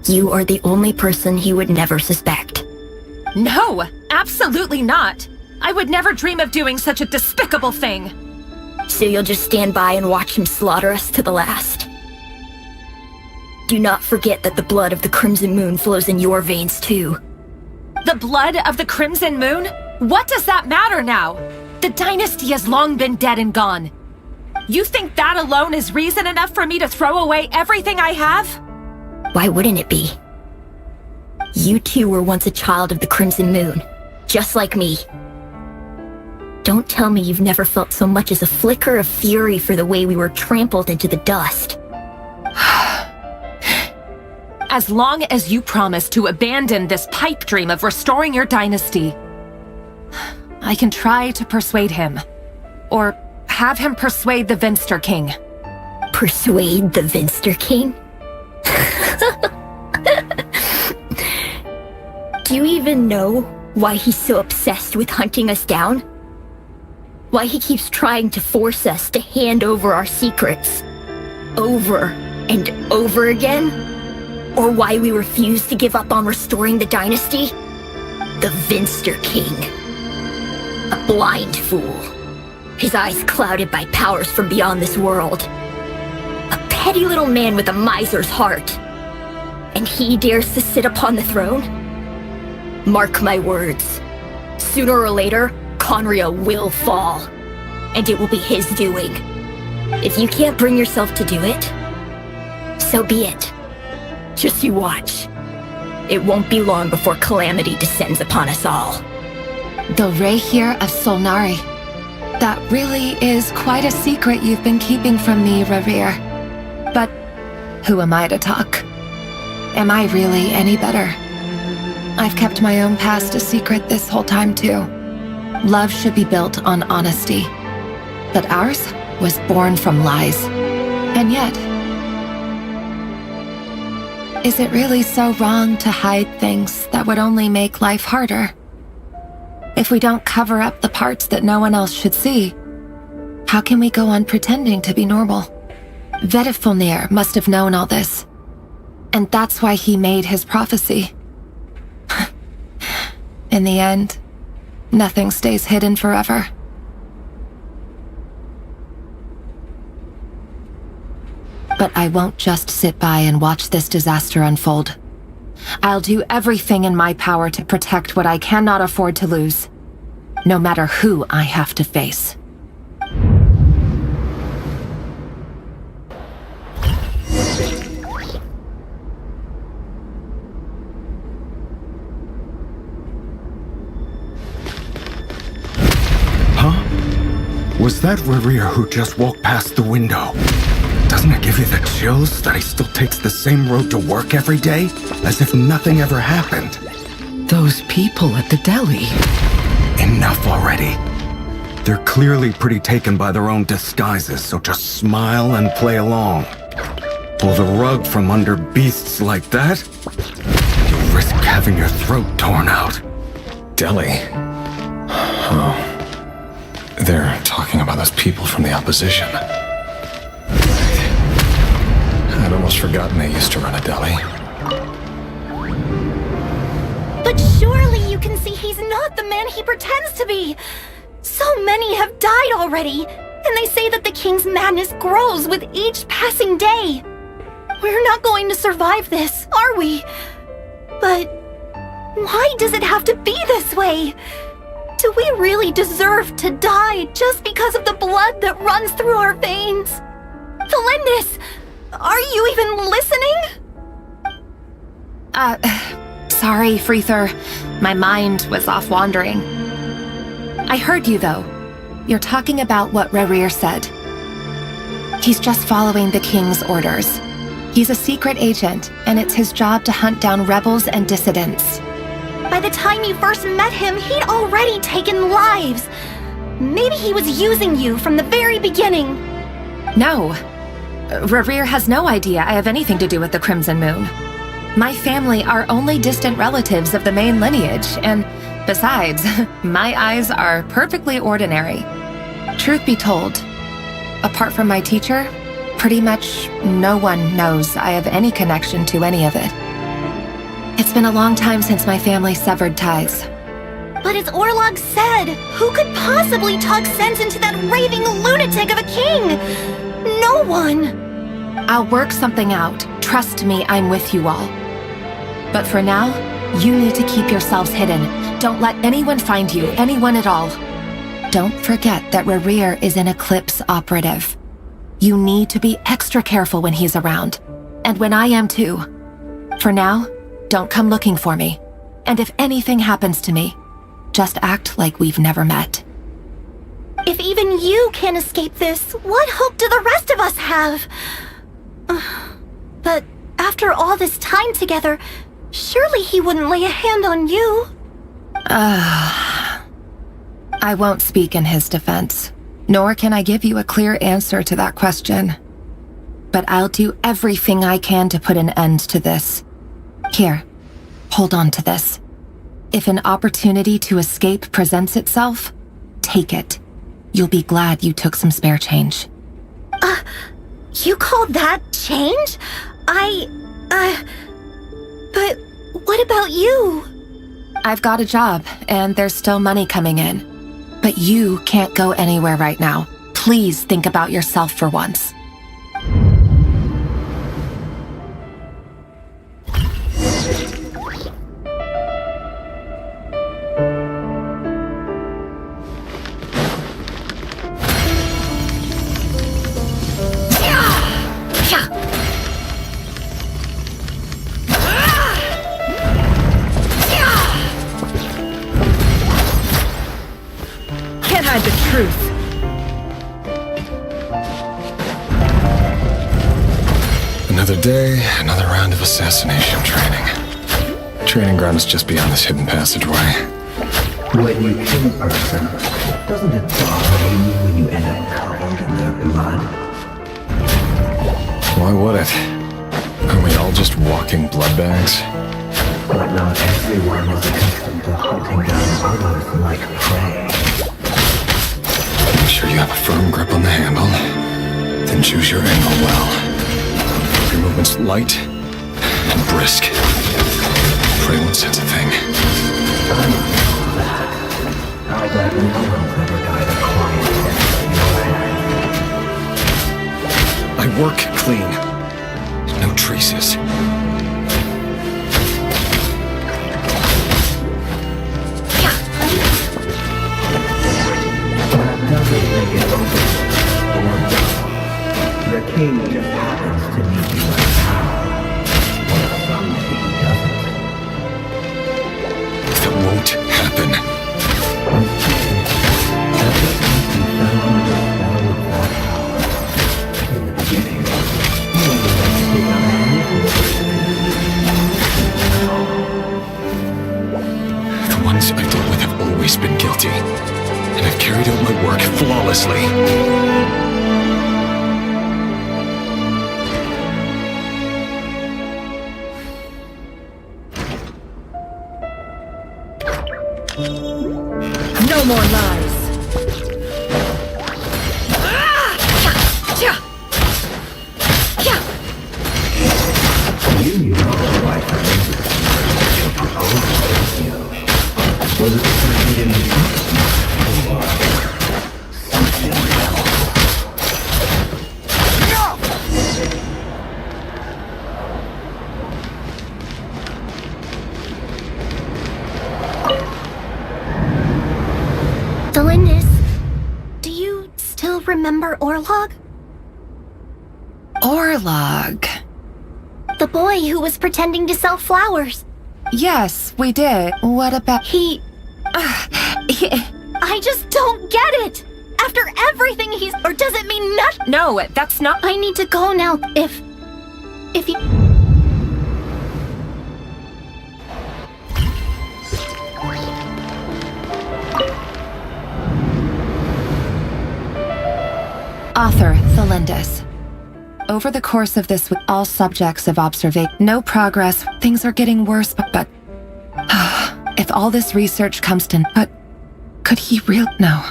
You are the only person he would never suspect. No, absolutely not. I would never dream of doing such a despicable thing. So you'll just stand by and watch him slaughter us to the last. Do not forget that the blood of the Crimson Moon flows in your veins too. The blood of the Crimson Moon? What does that matter now? The dynasty has long been dead and gone. You think that alone is reason enough for me to throw away everything I have? Why wouldn't it be? You two were once a child of the Crimson Moon, just like me. Don't tell me you've never felt so much as a flicker of fury for the way we were trampled into the dust. As long as you promise to abandon this pipe dream of restoring your dynasty, I can try to persuade him. Or have him persuade the Vinster King. Persuade the Vinster King? Do you even know why he's so obsessed with hunting us down? Why he keeps trying to force us to hand over our secrets over and over again? Or why we refuse to give up on restoring the dynasty? The Vinster King. A blind fool. His eyes clouded by powers from beyond this world. A petty little man with a miser's heart. And he dares to sit upon the throne? Mark my words. Sooner or later, Conria will fall. And it will be his doing. If you can't bring yourself to do it, so be it. Just you watch. It won't be long before calamity descends upon us all. The Rehir of Solnari. That really is quite a secret you've been keeping from me, Rerir. But who am I to talk? Am I really any better? I've kept my own past a secret this whole time too. Love should be built on honesty. But ours was born from lies. And yet, is it really so wrong to hide things that would only make life harder? If we don't cover up the parts that no one else should see, how can we go on pretending to be normal? Vedifulnir must have known all this. And that's why he made his prophecy. In the end, nothing stays hidden forever. But I won't just sit by and watch this disaster unfold. I'll do everything in my power to protect what I cannot afford to lose, no matter who I have to face. Was that Rerir who just walked past the window? Doesn't it give you the chills that he still takes the same road to work every day? As if nothing ever happened. Those people at the deli. Enough already. They're clearly pretty taken by their own disguises, so just smile and play along. Pull the rug from under beasts like that, you risk having your throat torn out. Deli? Oh. They're talking about those people from the opposition. I'd almost forgotten they used to run a deli. But surely you can see he's not the man he pretends to be. So many have died already, and they say that the king's madness grows with each passing day. We're not going to survive this, are we? But why does it have to be this way? Do we really deserve to die just because of the blood that runs through our veins? Felindis, are you even listening? Sorry, Freether. My mind was off wandering. I heard you, though. You're talking about what Rerir said. He's just following the king's orders. He's a secret agent, and it's his job to hunt down rebels and dissidents. By the time you first met him, he'd already taken lives. Maybe he was using you from the very beginning. No. Rerir has no idea I have anything to do with the Crimson Moon. My family are only distant relatives of the main lineage, and besides, my eyes are perfectly ordinary. Truth be told, apart from my teacher, pretty much no one knows I have any connection to any of it. It's been a long time since my family severed ties. But as Orlog said, who could possibly talk sense into that raving lunatic of a king? No one! I'll work something out. Trust me, I'm with you all. But for now, you need to keep yourselves hidden. Don't let anyone find you, anyone at all. Don't forget that Rerir is an Eclipse operative. You need to be extra careful when he's around. And when I am too. For now, don't come looking for me. And if anything happens to me, just act like we've never met. If even you can't escape this, what hope do the rest of us have? But after all this time together, surely he wouldn't lay a hand on you. I won't speak in his defense, nor can I give you a clear answer to that question. But I'll do everything I can to put an end to this. Here, hold on to this. If an opportunity to escape presents itself, take it. You'll be glad you took some spare change. You call that change? But what about you? I've got a job, and there's still money coming in. But you can't go anywhere right now. Please think about yourself for once. Can't hide the truth. Another day, another round of assassination training. Training ground is just beyond this hidden passageway. When you kill a person, doesn't it bother you when you end up covered in their blood? Why would it? Aren't we all just walking blood bags? But not everyone is accustomed to hunting down others like prey. Make sure you have a firm grip on the handle. Then choose your angle well. Your movements light and brisk. Prey won't sense a thing. I bet no one's ever died a quiet death in your hand. I work clean. No traces. That doesn't make it over or down. The king just happens to need you in power. Or someday he doesn't. That won't happen. The ones I've dealt with have always been guilty, and I've carried out my work flawlessly. No more lies. You knew all the right things. You proposed to you. Was it because you didn't trust me? Or something else? Delindis, do you still remember Orlog? Orlog. The boy who was pretending to sell flowers. Yes, we did. What about... I just don't get it! After everything he's... Or does it mean nothing? No, that's not... I need to go now, if you... Author, Thelindis. Over the course of this week, all subjects of observation, no progress, things are getting worse, but if all this research comes to... But could he No.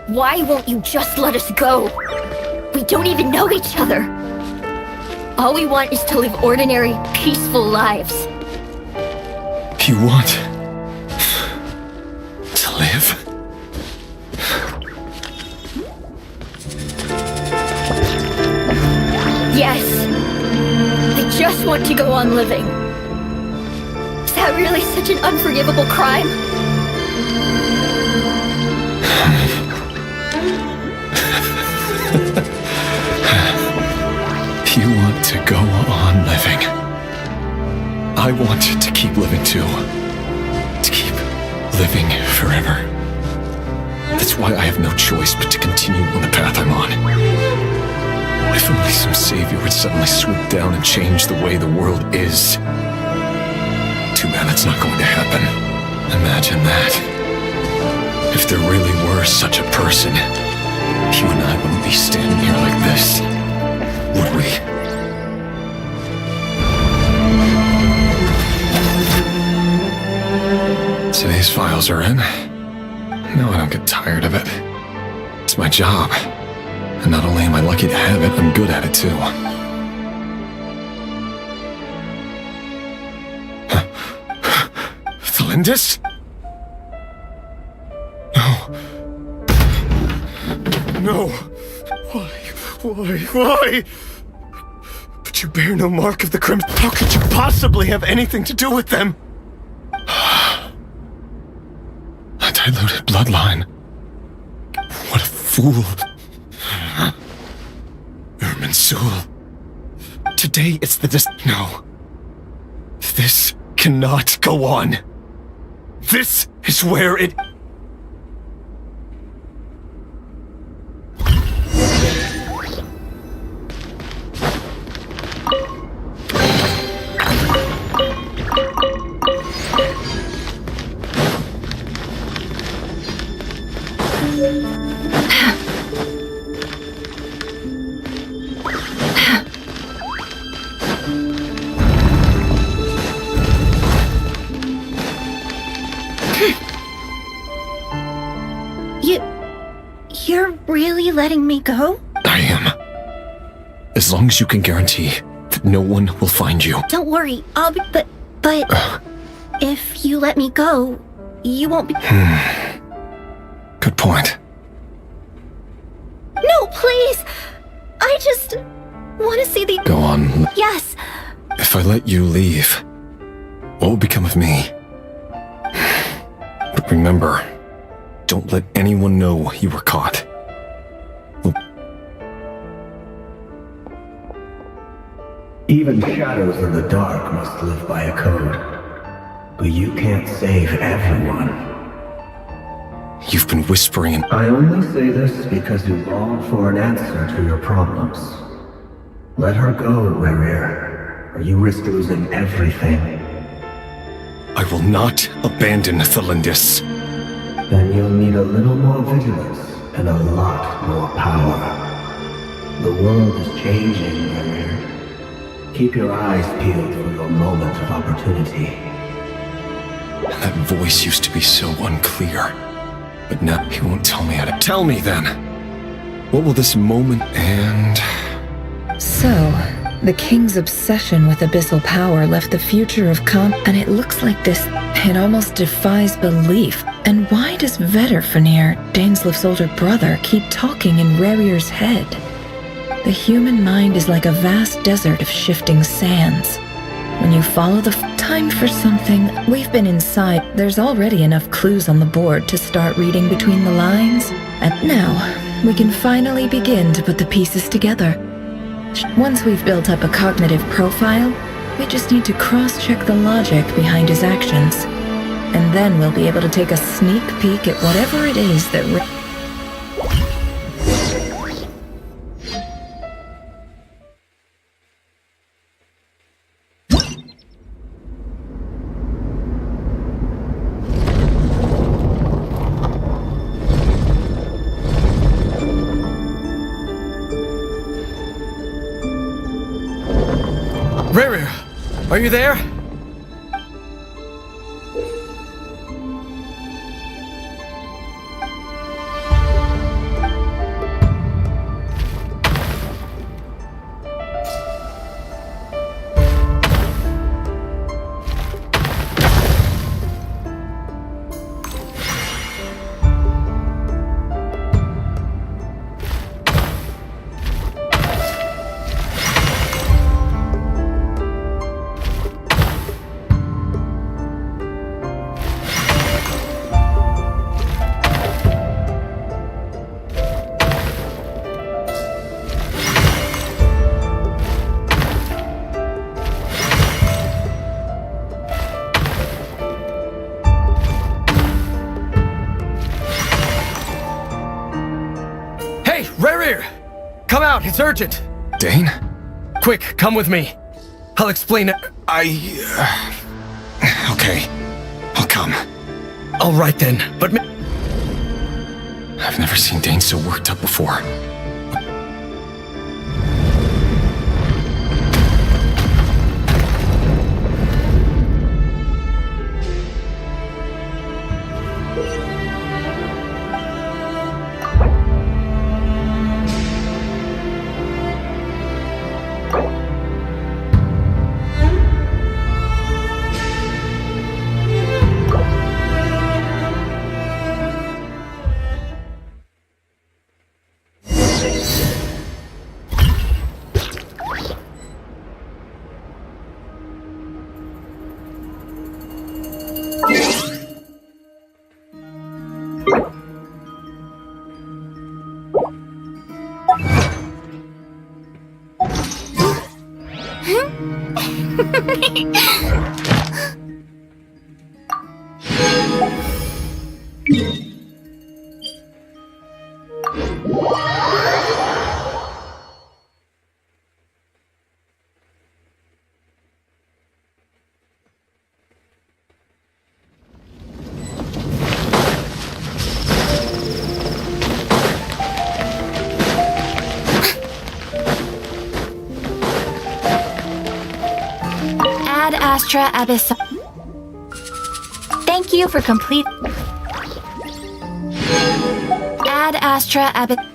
Why won't you just let us go? We don't even know each other. All we want is to live ordinary, peaceful lives. You want to live? just want to go on living. Is that really such an unforgivable crime? You want to go on living. I want to keep living too. To keep living forever. That's why I have no choice but to continue on the path I'm on. If only some savior would suddenly swoop down and change the way the world is. Too bad that's not going to happen. Imagine that. If there really were such a person, you and I wouldn't be standing here like this, would we? Today's files are in. No, I don't get tired of it. It's my job. And not only am I lucky to have it, I'm good at it too. Thelindis? No. Why? But you bear no mark of the crimson. How could you possibly have anything to do with them? A diluted bloodline. What a fool. Mansul. Today it's No. This cannot go on. This is where it... You're really letting me go? I am. As long as you can guarantee that no one will find you. Don't worry, I'll be... But if you let me go, you won't be... Good point. No, please! I just want to see the... Go on. Yes. If I let you leave, what will become of me? But remember, don't let anyone know you were caught. Even shadows in the dark must live by a code. But you can't save everyone. You've been whispering. I only say this because you long for an answer to your problems. Let her go, Rerir, or you risk losing everything. I will not abandon Thelindis. Then you'll need a little more vigilance and a lot more power. The world is changing, Rerir. Keep your eyes peeled for your moment of opportunity. That voice used to be so unclear. But now he won't tell me how to... Tell me then! What will this moment and... So, the king's obsession with abyssal power left the future of and it looks like this... It almost defies belief. And why does Vedderfanir, Daneslif's older brother, keep talking in Rerir's head? The human mind is like a vast desert of shifting sands. When you follow the time for something, we've been inside. There's already enough clues on the board to start reading between the lines. And now, we can finally begin to put the pieces together. Once we've built up a cognitive profile, we just need to cross-check the logic behind his actions. And then we'll be able to take a sneak peek at whatever it is that... Rerir, are you there? come out, it's urgent! Dane? Quick, come with me. I'll explain it. Okay. I'll come. All right then, but... I've never seen Dane so worked up before. Ad Astra Abyss. Thank you for complete. Ad Astra Abyss.